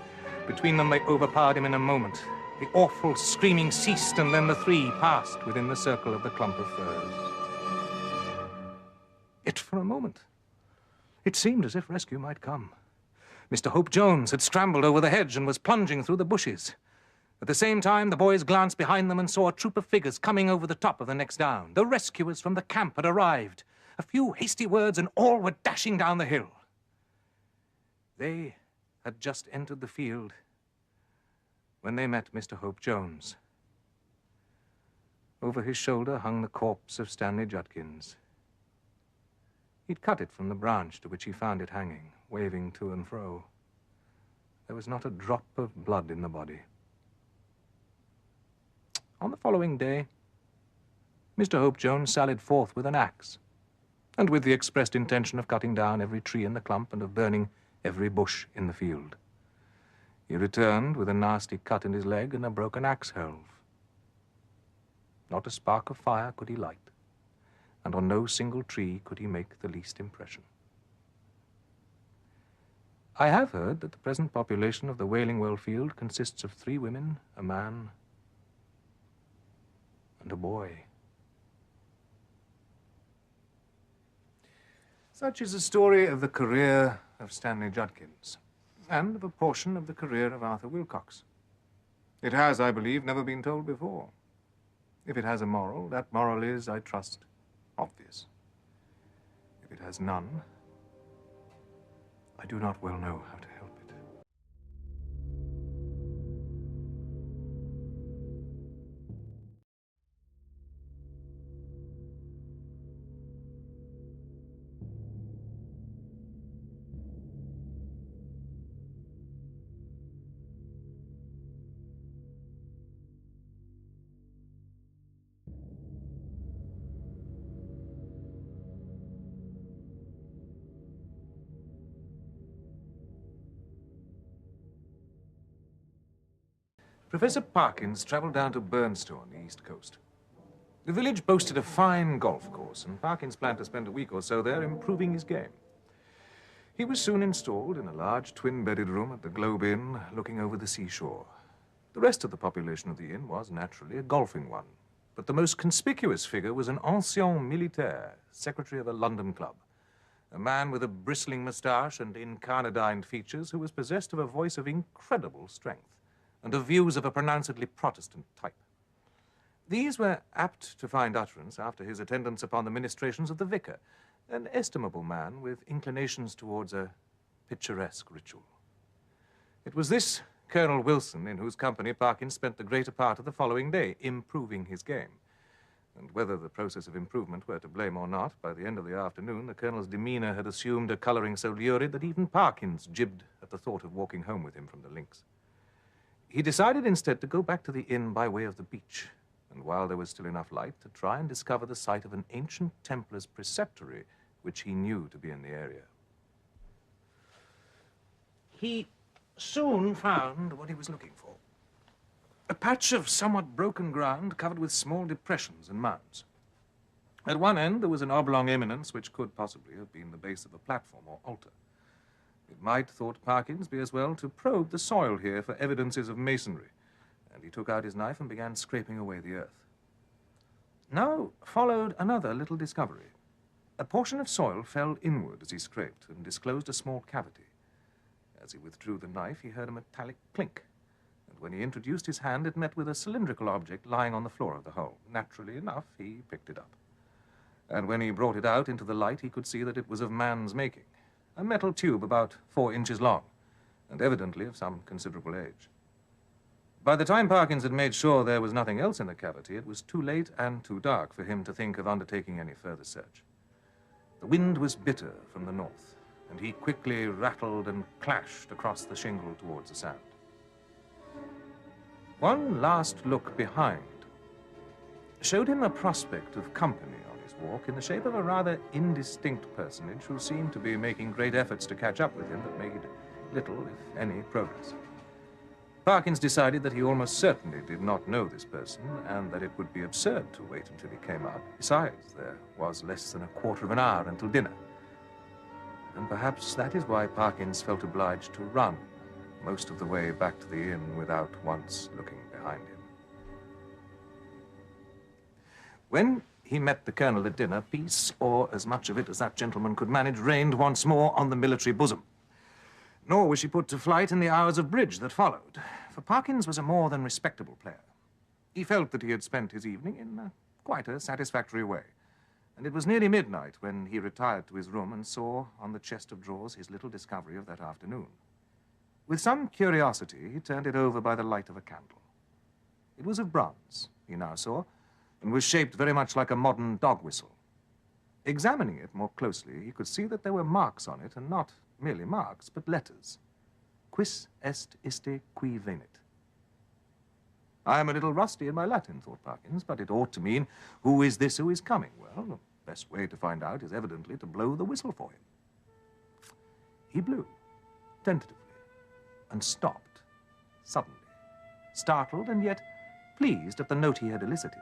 Between them, they overpowered him in a moment. The awful screaming ceased, and then the 3 passed within the circle of the clump of firs. Yet for a moment, it seemed as if rescue might come. Mr. Hope Jones had scrambled over the hedge and was plunging through the bushes. At the same time, the boys glanced behind them and saw a troop of figures coming over the top of the next down. The rescuers from the camp had arrived. A few hasty words, and all were dashing down the hill. They had just entered the field when they met Mr. Hope Jones. Over his shoulder hung the corpse of Stanley Judkins. He'd cut it from the branch to which he found it hanging, waving to and fro. There was not a drop of blood in the body. On the following day, Mr. Hope Jones sallied forth with an axe, and with the expressed intention of cutting down every tree in the clump and of burning every bush in the field. He returned with a nasty cut in his leg and a broken axe helve. Not a spark of fire could he light, and on no single tree could he make the least impression. I have heard that the present population of the Wailing well field consists of 3 women, a man, and a boy. Such is the story of the career of Stanley Judkins, and of a portion of the career of Arthur Wilcox. It has, I believe, never been told before. If it has a moral, that moral is, I trust, obvious. If it has none, I do not well know how to help it. Professor Parkins traveled down to Burnstow on the East Coast. The village boasted a fine golf course, and Parkins planned to spend a week or so there improving his game. He was soon installed in a large twin-bedded room at the Globe Inn, looking over the seashore. The rest of the population of the inn was, naturally, a golfing one, but the most conspicuous figure was an ancien militaire, secretary of a London club, a man with a bristling moustache and incarnadined features who was possessed of a voice of incredible strength and of views of a pronouncedly Protestant type. These were apt to find utterance after his attendance upon the ministrations of the vicar, an estimable man with inclinations towards a picturesque ritual. It was this Colonel Wilson in whose company Parkins spent the greater part of the following day, improving his game. And whether the process of improvement were to blame or not, by the end of the afternoon, the Colonel's demeanor had assumed a coloring so lurid that even Parkins jibbed at the thought of walking home with him from the links. He decided instead to go back to the inn by way of the beach, and while there was still enough light, to try and discover the site of an ancient Templar's preceptory, which he knew to be in the area. He soon found what he was looking for. A patch of somewhat broken ground covered with small depressions and mounds. At one end, there was an oblong eminence which could possibly have been the base of a platform or altar. It might, thought Parkins, be as well to probe the soil here for evidences of masonry, and he took out his knife and began scraping away the earth. Now followed another little discovery. A portion of soil fell inward as he scraped and disclosed a small cavity. As he withdrew the knife, he heard a metallic clink, and when he introduced his hand, it met with a cylindrical object lying on the floor of the hole. Naturally enough, he picked it up. And when he brought it out into the light, he could see that it was of man's making. A metal tube about 4 inches long, and evidently of some considerable age. By the time Parkins had made sure there was nothing else in the cavity, it was too late and too dark for him to think of undertaking any further search. The wind was bitter from the north, and he quickly rattled and clashed across the shingle towards the sand. One last look behind showed him a prospect of company on his walk in the shape of a rather indistinct personage who seemed to be making great efforts to catch up with him, but made little, if any, progress. Parkins decided that he almost certainly did not know this person, and that it would be absurd to wait until he came up. Besides, there was less than a quarter of an hour until dinner. And perhaps that is why Parkins felt obliged to run most of the way back to the inn without once looking behind him. When he met the Colonel at dinner, peace, or as much of it as that gentleman could manage, reigned once more on the military bosom. Nor was she put to flight in the hours of bridge that followed, for Parkins was a more than respectable player. He felt that he had spent his evening in quite a satisfactory way, and it was nearly midnight when he retired to his room and saw on the chest of drawers his little discovery of that afternoon. With some curiosity, he turned it over by the light of a candle. It was of bronze, he now saw, and was shaped very much like a modern dog whistle. Examining it more closely, he could see that there were marks on it, and not merely marks, but letters. Quis est iste qui venit. I am a little rusty in my Latin, thought Parkins, but it ought to mean, who is this who is coming? Well, the best way to find out is evidently to blow the whistle for him. He blew, tentatively, and stopped, suddenly, startled and yet pleased at the note he had elicited.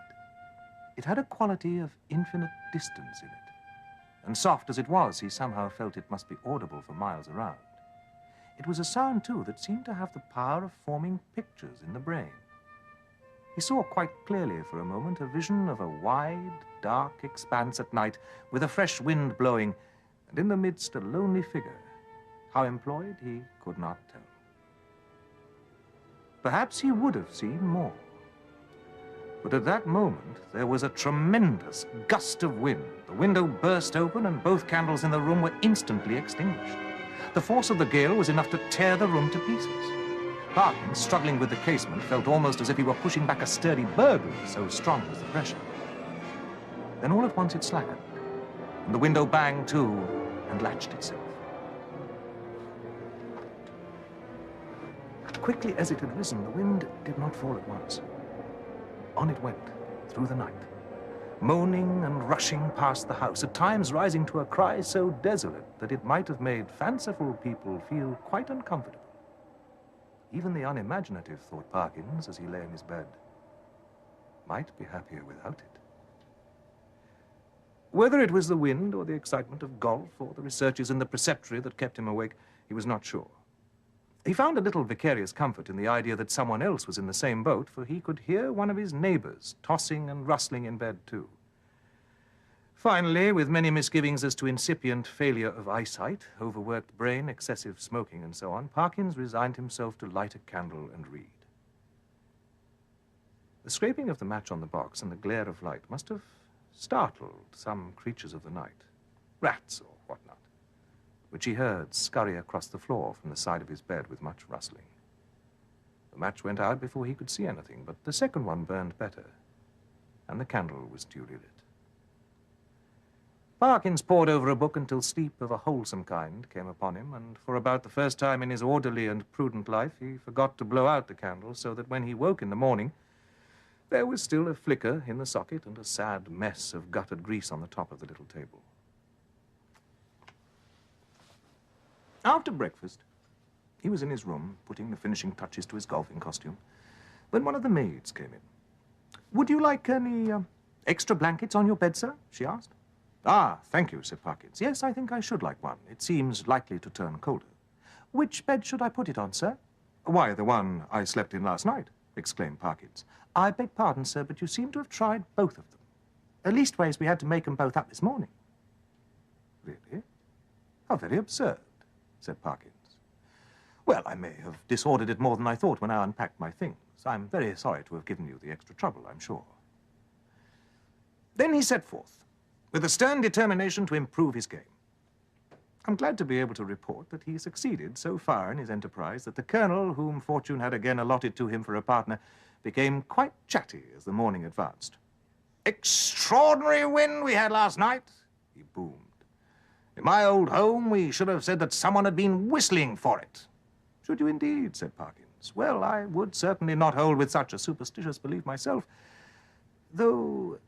It had a quality of infinite distance in it, and soft as it was, he somehow felt it must be audible for miles around. It was a sound, too, that seemed to have the power of forming pictures in the brain. He saw quite clearly for a moment a vision of a wide, dark expanse at night with a fresh wind blowing, and in the midst a lonely figure. How employed, he could not tell. Perhaps he would have seen more. But at that moment, there was a tremendous gust of wind. The window burst open and both candles in the room were instantly extinguished. The force of the gale was enough to tear the room to pieces. Parkins, struggling with the casement, felt almost as if he were pushing back a sturdy burglar, so strong was the pressure. Then all at once it slackened, and the window banged to and latched itself. Quickly as it had risen, the wind did not fall at once. On it went, through the night, moaning and rushing past the house, at times rising to a cry so desolate that it might have made fanciful people feel quite uncomfortable. Even the unimaginative, thought Parkins as he lay in his bed, might be happier without it. Whether it was the wind or the excitement of golf or the researches in the preceptory that kept him awake, he was not sure. He found a little vicarious comfort in the idea that someone else was in the same boat, for he could hear one of his neighbors tossing and rustling in bed, too. Finally, with many misgivings as to incipient failure of eyesight, overworked brain, excessive smoking, and so on, Parkins resigned himself to light a candle and read. The scraping of the match on the box and the glare of light must have startled some creatures of the night, rats or whatnot, which he heard scurry across the floor from the side of his bed with much rustling. The match went out before he could see anything, but the second one burned better, and the candle was duly lit. Parkins pored over a book until sleep of a wholesome kind came upon him, and for about the first time in his orderly and prudent life, he forgot to blow out the candle, so that when he woke in the morning, there was still a flicker in the socket and a sad mess of guttered grease on the top of the little table. After breakfast, he was in his room, putting the finishing touches to his golfing costume, when one of the maids came in. "Would you like any extra blankets on your bed, sir?" she asked. "Ah, thank you," said Parkins. "Yes, I think I should like one. It seems likely to turn colder." "Which bed should I put it on, sir?" "Why, the one I slept in last night," exclaimed Parkins. "I beg pardon, sir, but you seem to have tried both of them. Leastways, we had to make them both up this morning." "Really? How very absurd," said Parkins. "Well, I may have disordered it more than I thought when I unpacked my things. I'm very sorry to have given you the extra trouble, I'm sure." Then he set forth, with a stern determination to improve his game. I'm glad to be able to report that he succeeded so far in his enterprise that the colonel, whom fortune had again allotted to him for a partner, became quite chatty as the morning advanced. "Extraordinary wind we had last night," he boomed. "In my old home, we should have said that someone had been whistling for it." "Should you indeed?" said Parkins. "Well, I would certainly not hold with such a superstitious belief myself, though,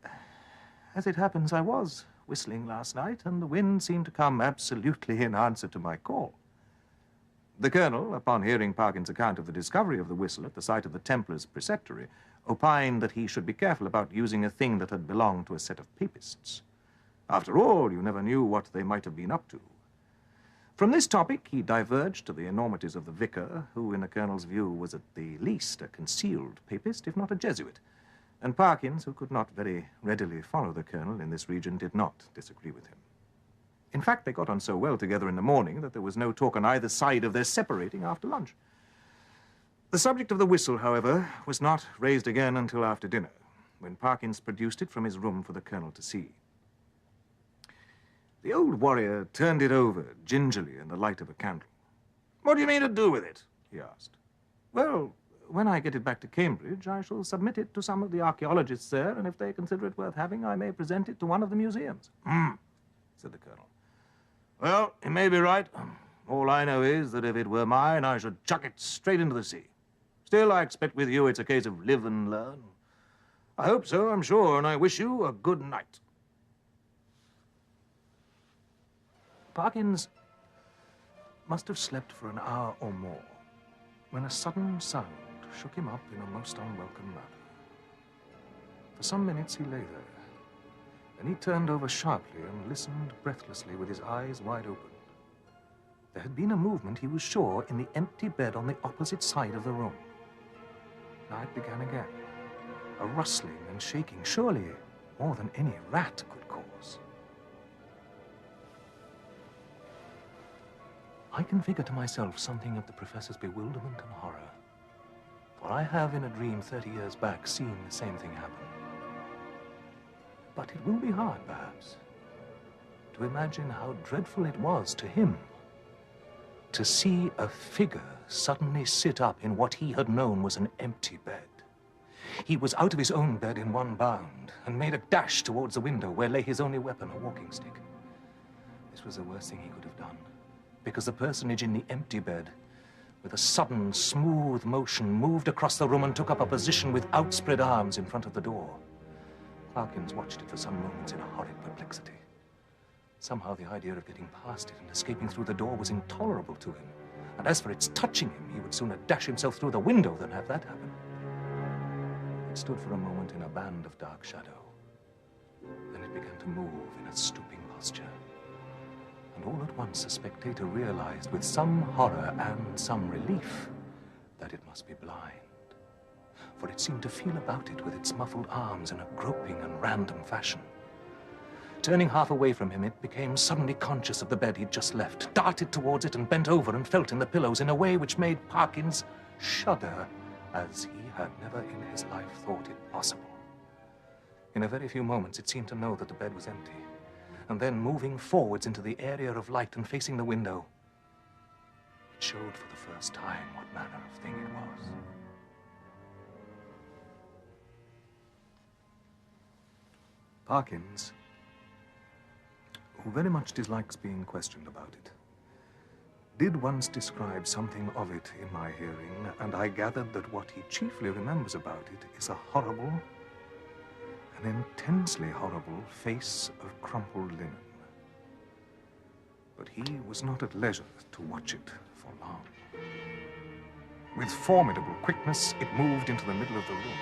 as it happens, I was whistling last night, and the wind seemed to come absolutely in answer to my call." The colonel, upon hearing Parkins' account of the discovery of the whistle at the site of the Templars' preceptory, opined that he should be careful about using a thing that had belonged to a set of papists. After all, you never knew what they might have been up to. From this topic, he diverged to the enormities of the vicar, who, in the colonel's view, was at the least a concealed papist, if not a Jesuit. And Parkins, who could not very readily follow the colonel in this region, did not disagree with him. In fact, they got on so well together in the morning that there was no talk on either side of their separating after lunch. The subject of the whistle, however, was not raised again until after dinner, when Parkins produced it from his room for the colonel to see. The old warrior turned it over gingerly in the light of a candle. "What do you mean to do with it?" he asked. "Well, when I get it back to Cambridge, I shall submit it to some of the archaeologists there, and if they consider it worth having, I may present it to one of the museums." Said the colonel. "Well, you may be right. All I know is that if it were mine, I should chuck it straight into the sea. Still, I expect with you it's a case of live and learn. I hope so, I'm sure, and I wish you a good night. Parkins must have slept for an hour or more when a sudden sound shook him up in a most unwelcome manner. For some minutes he lay there. Then he turned over sharply and listened breathlessly with his eyes wide open. There had been a movement, he was sure, in the empty bed on the opposite side of the room. Now it began again. A rustling and shaking, surely more than any rat could cause. I can figure to myself something of the professor's bewilderment and horror, for I have in a dream 30 years back seen the same thing happen. But it will be hard, perhaps, to imagine how dreadful it was to him to see a figure suddenly sit up in what he had known was an empty bed. He was out of his own bed in one bound and made a dash towards the window where lay his only weapon, a walking stick. This was the worst thing he could have done, because the personage in the empty bed, with a sudden, smooth motion, moved across the room and took up a position with outspread arms in front of the door. Parkins watched it for some moments in a horrid perplexity. Somehow the idea of getting past it and escaping through the door was intolerable to him. And as for its touching him, he would sooner dash himself through the window than have that happen. It stood for a moment in a band of dark shadow. Then it began to move in a stooping posture. And all at once the spectator realized with some horror and some relief that it must be blind. For it seemed to feel about it with its muffled arms in a groping and random fashion. Turning half away from him, it became suddenly conscious of the bed he'd just left, darted towards it and bent over and felt in the pillows in a way which made Parkins shudder as he had never in his life thought it possible. In a very few moments, it seemed to know that the bed was empty, and then moving forwards into the area of light and facing the window, it showed for the first time what manner of thing it was. Parkins, who very much dislikes being questioned about it, did once describe something of it in my hearing, and I gathered that what he chiefly remembers about it is a horrible, an intensely horrible face of crumpled linen. But he was not at leisure to watch it for long. With formidable quickness, it moved into the middle of the room,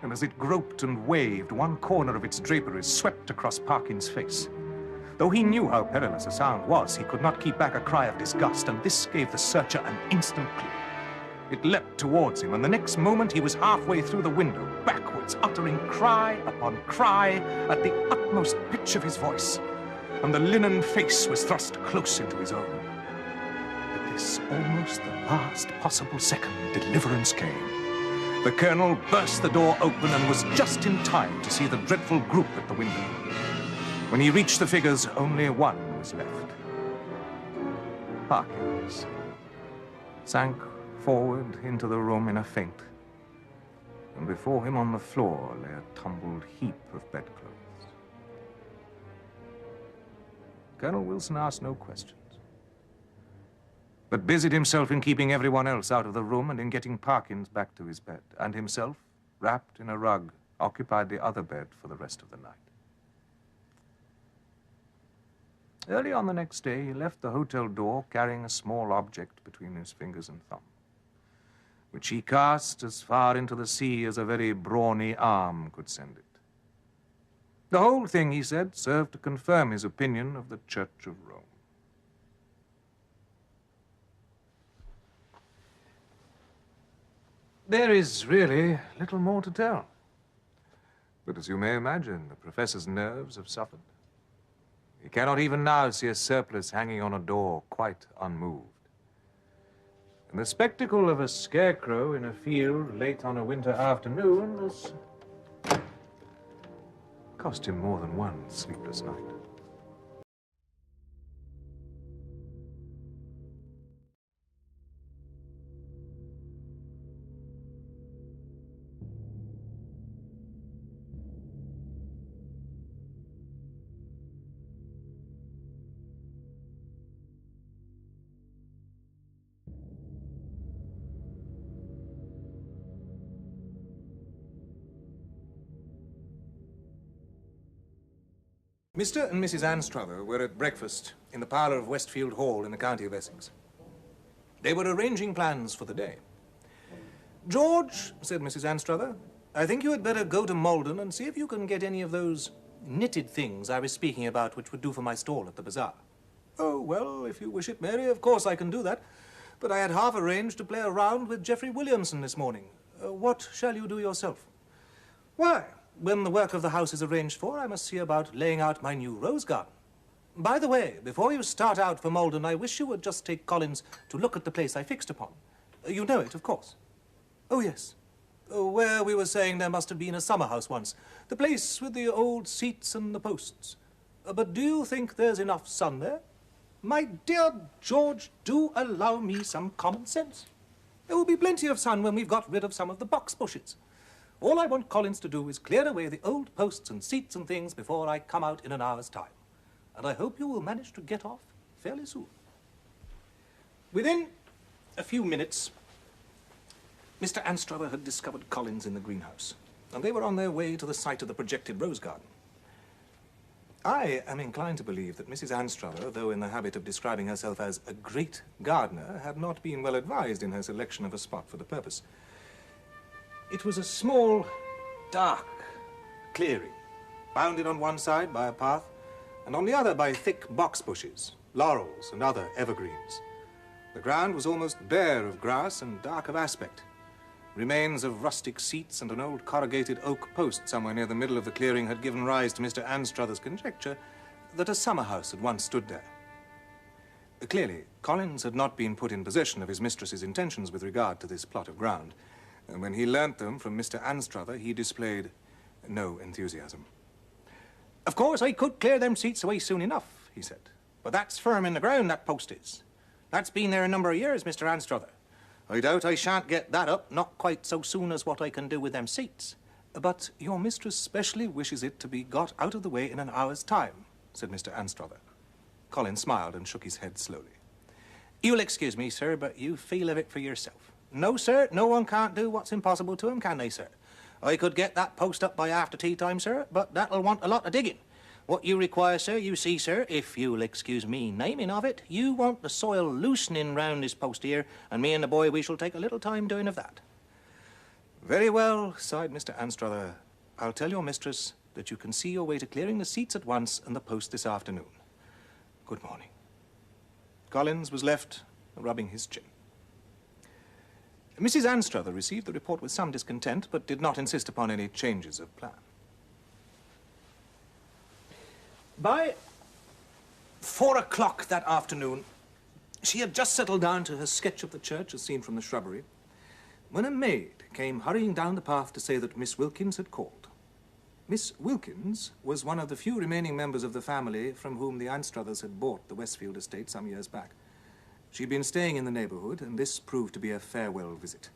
and as it groped and waved, one corner of its draperies swept across Parkins' face. Though he knew how perilous a sound was, he could not keep back a cry of disgust, and this gave the searcher an instant clue. It leapt towards him, and the next moment he was halfway through the window, backwards, uttering cry upon cry at the utmost pitch of his voice, and the linen face was thrust close into his own. At this almost the last possible second, deliverance came. The colonel burst the door open and was just in time to see the dreadful group at the window. When he reached the figures, only one was left. Parkins sank forward into the room in a faint, and before him on the floor lay a tumbled heap of bedclothes. Colonel Wilson asked no questions, but busied himself in keeping everyone else out of the room and in getting Parkins back to his bed, and himself, wrapped in a rug, occupied the other bed for the rest of the night. Early on the next day, he left the hotel door carrying a small object between his fingers and thumb, which he cast as far into the sea as a very brawny arm could send it. The whole thing, he said, served to confirm his opinion of the Church of Rome. There is really little more to tell. But as you may imagine, the professor's nerves have suffered. He cannot even now see a surplice hanging on a door, quite unmoved. And the spectacle of a scarecrow in a field late on a winter afternoon has cost him more than one sleepless night. Mr. and Mrs. Anstruther were at breakfast in the parlour of Westfield Hall in the county of Essex. They were arranging plans for the day. "George," said Mrs. Anstruther, "I think you had better go to Malden and see if you can get any of those knitted things I was speaking about which would do for my stall at the bazaar." "Oh, well, if you wish it, Mary, of course I can do that. But I had half arranged to play a round with Geoffrey Williamson this morning. What shall you do yourself?" "Why, when the work of the house is arranged for, I must see about laying out my new rose garden. By the way, before you start out for Malden, I wish you would just take Collins to look at the place I fixed upon. You know it, of course." "Oh, yes. Where we were saying there must have been a summer house once. The place with the old seats and the posts. But do you think there's enough sun there?" "My dear George, do allow me some common sense. There will be plenty of sun when we've got rid of some of the box bushes. All I want Collins to do is clear away the old posts and seats and things before I come out in an hour's time. And I hope you will manage to get off fairly soon." Within a few minutes, Mr. Anstruther had discovered Collins in the greenhouse, and they were on their way to the site of the projected rose garden. I am inclined to believe that Mrs. Anstruther, though in the habit of describing herself as a great gardener, had not been well advised in her selection of a spot for the purpose. It was a small, dark clearing, bounded on one side by a path, and on the other by thick box bushes, laurels, and other evergreens. The ground was almost bare of grass and dark of aspect. Remains of rustic seats and an old corrugated oak post somewhere near the middle of the clearing had given rise to Mr. Anstruther's conjecture that a summer house had once stood there. Clearly, Collins had not been put in possession of his mistress's intentions with regard to this plot of ground, and when he learnt them from Mr. Anstruther, he displayed no enthusiasm. "Of course, I could clear them seats away soon enough," he said. "But that's firm in the ground, that post is. That's been there a number of years, Mr. Anstruther. I doubt I shan't get that up, not quite so soon as what I can do with them seats." "But your mistress specially wishes it to be got out of the way in an hour's time," said Mr. Anstruther. Collins smiled and shook his head slowly. "You'll excuse me, sir, but you feel of it for yourself. No, sir, no one can't do what's impossible to him, can they, sir? I could get that post up by after tea time, sir, but that'll want a lot of digging. What you require, sir, you see, sir, if you'll excuse me naming of it, you want the soil loosening round this post here, and me and the boy, we shall take a little time doing of that." "Very well," sighed Mr. Anstruther. "I'll tell your mistress that you can see your way to clearing the seats at once and the post this afternoon. Good morning." Collins was left rubbing his chin. Mrs. Anstruther received the report with some discontent, but did not insist upon any changes of plan. By 4 o'clock that afternoon, she had just settled down to her sketch of the church as seen from the shrubbery, when a maid came hurrying down the path to say that Miss Wilkins had called. Miss Wilkins was one of the few remaining members of the family from whom the Anstruthers had bought the Westfield estate some years back. She'd been staying in the neighborhood, and this proved to be a farewell visit.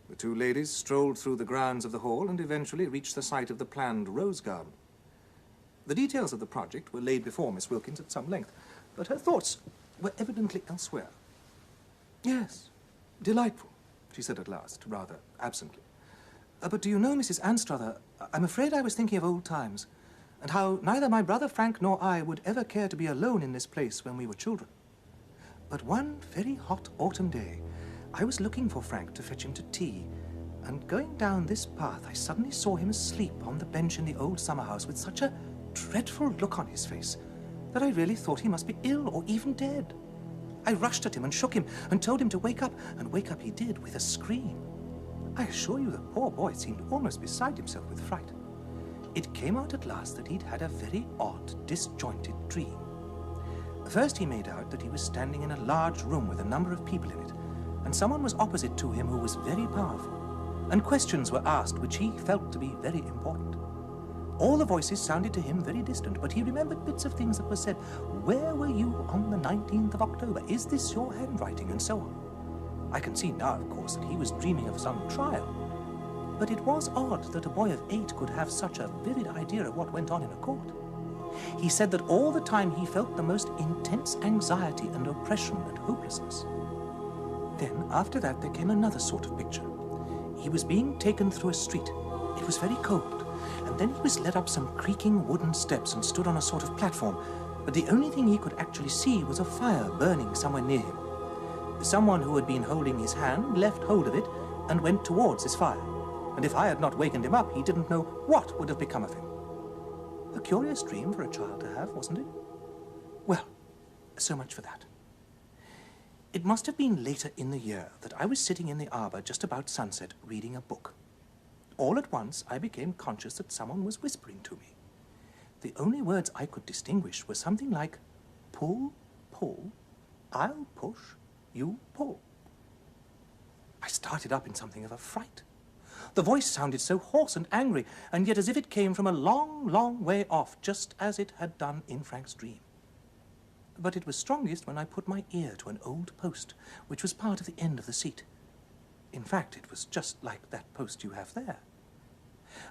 The two ladies strolled through the grounds of the hall and eventually reached the site of the planned rose garden. The details of the project were laid before Miss Wilkins at some length, but her thoughts were evidently elsewhere. "Yes, delightful," she said at last, rather absently. But do you know, Mrs. Anstruther, I'm afraid I was thinking of old times, and how neither my brother Frank nor I would ever care to be alone in this place when we were children. But one very hot autumn day, I was looking for Frank to fetch him to tea, and going down this path, I suddenly saw him asleep on the bench in the old summer house with such a dreadful look on his face that I really thought he must be ill or even dead. I rushed at him and shook him and told him to wake up, and wake up he did with a scream. I assure you the poor boy seemed almost beside himself with fright. It came out at last that he'd had a very odd, disjointed dream. First he made out that he was standing in a large room with a number of people in it, and someone was opposite to him who was very powerful, and questions were asked which he felt to be very important. All the voices sounded to him very distant, but he remembered bits of things that were said. "Where were you on the 19th of October? Is this your handwriting?" and so on. I can see now, of course, that he was dreaming of some trial. But it was odd that a boy of 8 could have such a vivid idea of what went on in a court. He said that all the time he felt the most intense anxiety and oppression and hopelessness. Then, after that, there came another sort of picture. He was being taken through a street. It was very cold, and And then he was led up some creaking wooden steps and stood on a sort of platform, but the only thing he could actually see was a fire burning somewhere near him. Someone who had been holding his hand left hold of it and went towards this fire, and if I had not wakened him up, he didn't know what would have become of him. A curious dream for a child to have, wasn't it? Well, so much for that. It must have been later in the year that I was sitting in the arbor just about sunset reading a book. All at once, I became conscious that someone was whispering to me. The only words I could distinguish were something like, "Pull, pull, I'll push, you pull." I started up in something of a fright. The voice sounded so hoarse and angry, and yet as if it came from a long, long way off, just as it had done in Frank's dream. But it was strongest when I put my ear to an old post, which was part of the end of the seat. In fact, it was just like that post you have there.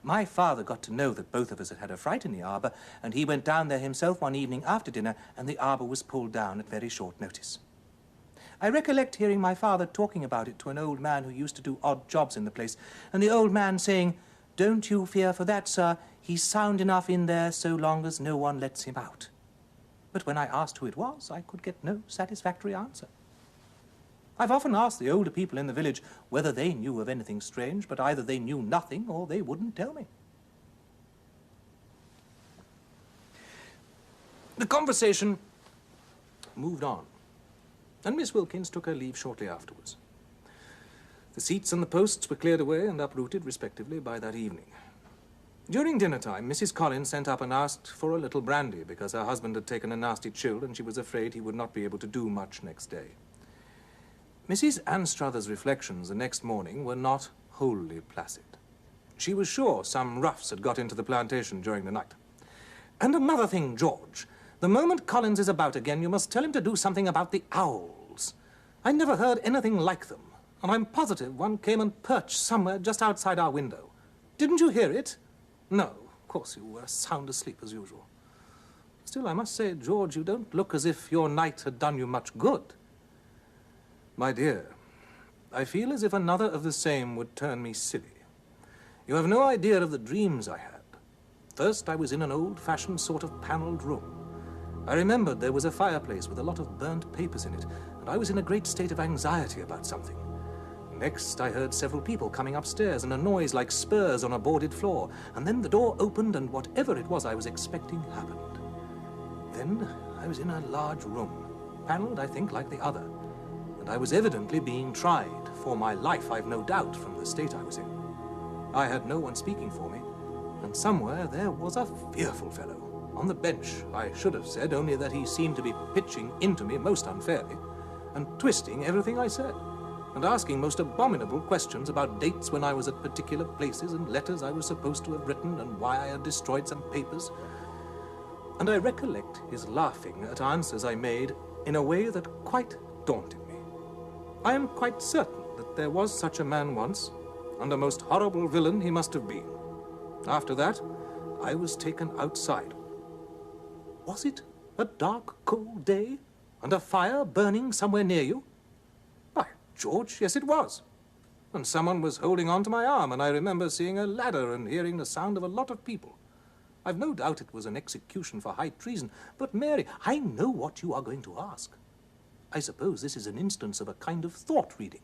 My father got to know that both of us had had a fright in the arbor, and he went down there himself one evening after dinner, and the arbor was pulled down at very short notice. I recollect hearing my father talking about it to an old man who used to do odd jobs in the place, and the old man saying, "Don't you fear for that, sir. He's sound enough in there so long as no one lets him out." But when I asked who it was, I could get no satisfactory answer. I've often asked the older people in the village whether they knew of anything strange, but either they knew nothing or they wouldn't tell me. The conversation moved on, and Miss Wilkins took her leave shortly afterwards. The seats and the posts were cleared away and uprooted, respectively, by that evening. During dinner time, Mrs. Collins sent up and asked for a little brandy because her husband had taken a nasty chill and she was afraid he would not be able to do much next day. Mrs. Anstruther's reflections the next morning were not wholly placid. She was sure some roughs had got into the plantation during the night. "And another thing, George, the moment Collins is about again, you must tell him to do something about the owls. I never heard anything like them, and I'm positive one came and perched somewhere just outside our window. Didn't you hear it? No, of course you were sound asleep as usual. Still, I must say, George, you don't look as if your night had done you much good." "My dear, I feel as if another of the same would turn me silly. You have no idea of the dreams I had. First, I was in an old-fashioned sort of panelled room. I remembered there was a fireplace with a lot of burnt papers in it, and I was in a great state of anxiety about something. Next, I heard several people coming upstairs and a noise like spurs on a boarded floor, and then the door opened and whatever it was I was expecting happened. Then I was in a large room, panelled, I think, like the other, and I was evidently being tried, for my life, I've no doubt, from the state I was in. I had no one speaking for me, and somewhere there was a fearful fellow. On the bench, I should have said, only that he seemed to be pitching into me most unfairly, and twisting everything I said, and asking most abominable questions about dates when I was at particular places and letters I was supposed to have written and why I had destroyed some papers. And I recollect his laughing at answers I made in a way that quite daunted me. I am quite certain that there was such a man once, and a most horrible villain he must have been. After that, I was taken outside. Was it a dark, cold day, and a fire burning somewhere near you? By George, yes it was. And someone was holding on to my arm, and I remember seeing a ladder and hearing the sound of a lot of people. I've no doubt it was an execution for high treason, but Mary, I know what you are going to ask. I suppose this is an instance of a kind of thought reading.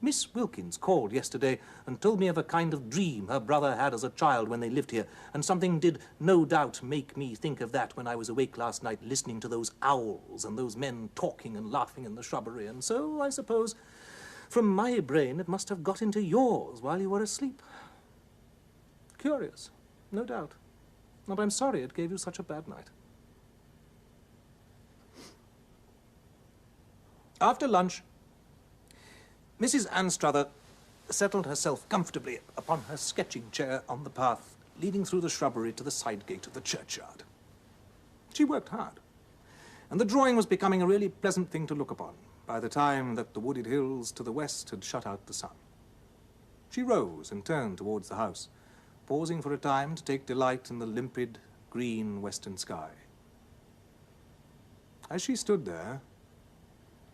Miss Wilkins called yesterday and told me of a kind of dream her brother had as a child when they lived here, and something did no doubt make me think of that when I was awake last night listening to those owls and those men talking and laughing in the shrubbery, and so, I suppose, from my brain it must have got into yours while you were asleep. Curious, no doubt, and I'm sorry it gave you such a bad night. After lunch, Mrs. Anstruther settled herself comfortably upon her sketching chair on the path leading through the shrubbery to the side gate of the churchyard. She worked hard, and the drawing was becoming a really pleasant thing to look upon by the time that the wooded hills to the west had shut out the sun. She rose and turned towards the house, pausing for a time to take delight in the limpid, green western sky. As she stood there,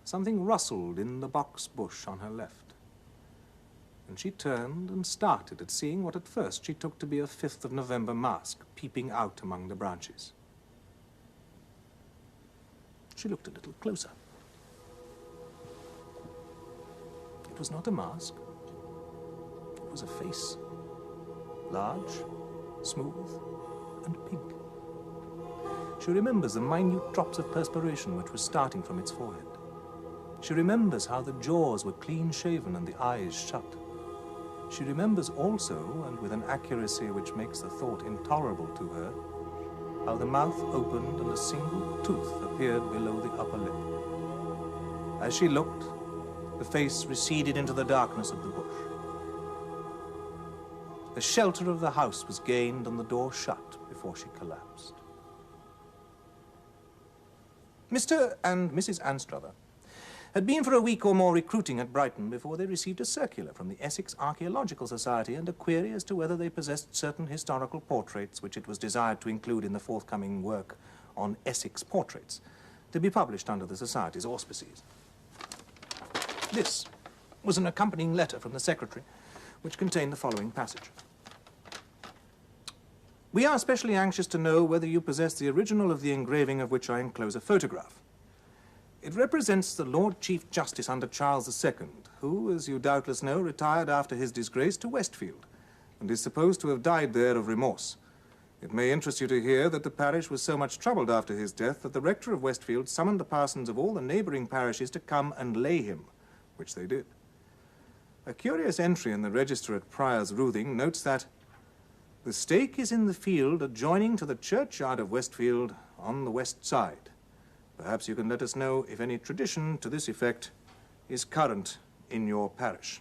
something rustled in the box bush on her left. and she turned and started at seeing what at first she took to be a 5th of November mask peeping out among the branches. She looked a little closer. It was not a mask. It was a face. Large, smooth, and pink. She remembers the minute drops of perspiration which were starting from its forehead. She remembers how the jaws were clean-shaven and the eyes shut. She remembers also, and with an accuracy which makes the thought intolerable to her, how the mouth opened and a single tooth appeared below the upper lip. As she looked, the face receded into the darkness of the bush. The shelter of the house was gained and the door shut before she collapsed. Mr. and Mrs. Anstruther had been for a week or more recruiting at Brighton before they received a circular from the Essex Archaeological Society and a query as to whether they possessed certain historical portraits which it was desired to include in the forthcoming work on Essex portraits, to be published under the Society's auspices. This was an accompanying letter from the Secretary, which contained the following passage. We are especially anxious to know whether you possess the original of the engraving of which I enclose a photograph. It represents the Lord Chief Justice under Charles II, who, as you doubtless know, retired after his disgrace to Westfield, and is supposed to have died there of remorse. It may interest you to hear that the parish was so much troubled after his death that the rector of Westfield summoned the parsons of all the neighbouring parishes to come and lay him, which they did. A curious entry in the register at Prior's Roothing notes that the stake is in the field adjoining to the churchyard of Westfield on the west side. Perhaps you can let us know if any tradition to this effect is current in your parish.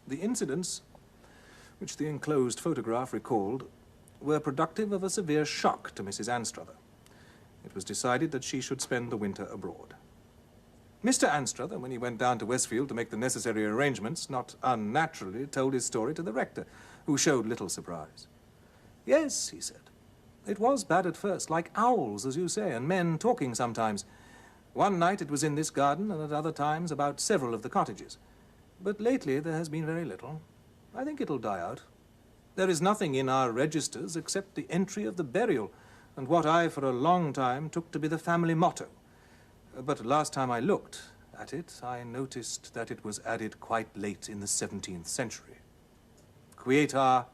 The incidents which the enclosed photograph recalled were productive of a severe shock to Mrs. Anstruther. It was decided that she should spend the winter abroad. Mr. Anstruther, when he went down to Westfield to make the necessary arrangements, not unnaturally told his story to the rector, who showed little surprise. Yes, he said, it was bad at first, like owls, as you say, and men talking sometimes. One night it was in this garden, and at other times about several of the cottages. But lately there has been very little. I think it'll die out. There is nothing in our registers except the entry of the burial, and what I for a long time took to be the family motto. But last time I looked at it, I noticed that it was added quite late in the 17th century. Quieta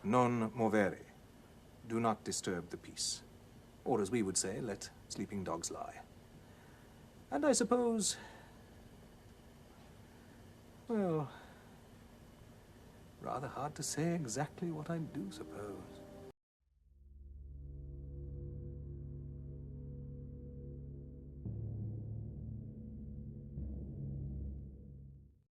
non movere. Do not disturb the peace. Or as we would say, let sleeping dogs lie. And I suppose, well, rather hard to say exactly what I do suppose.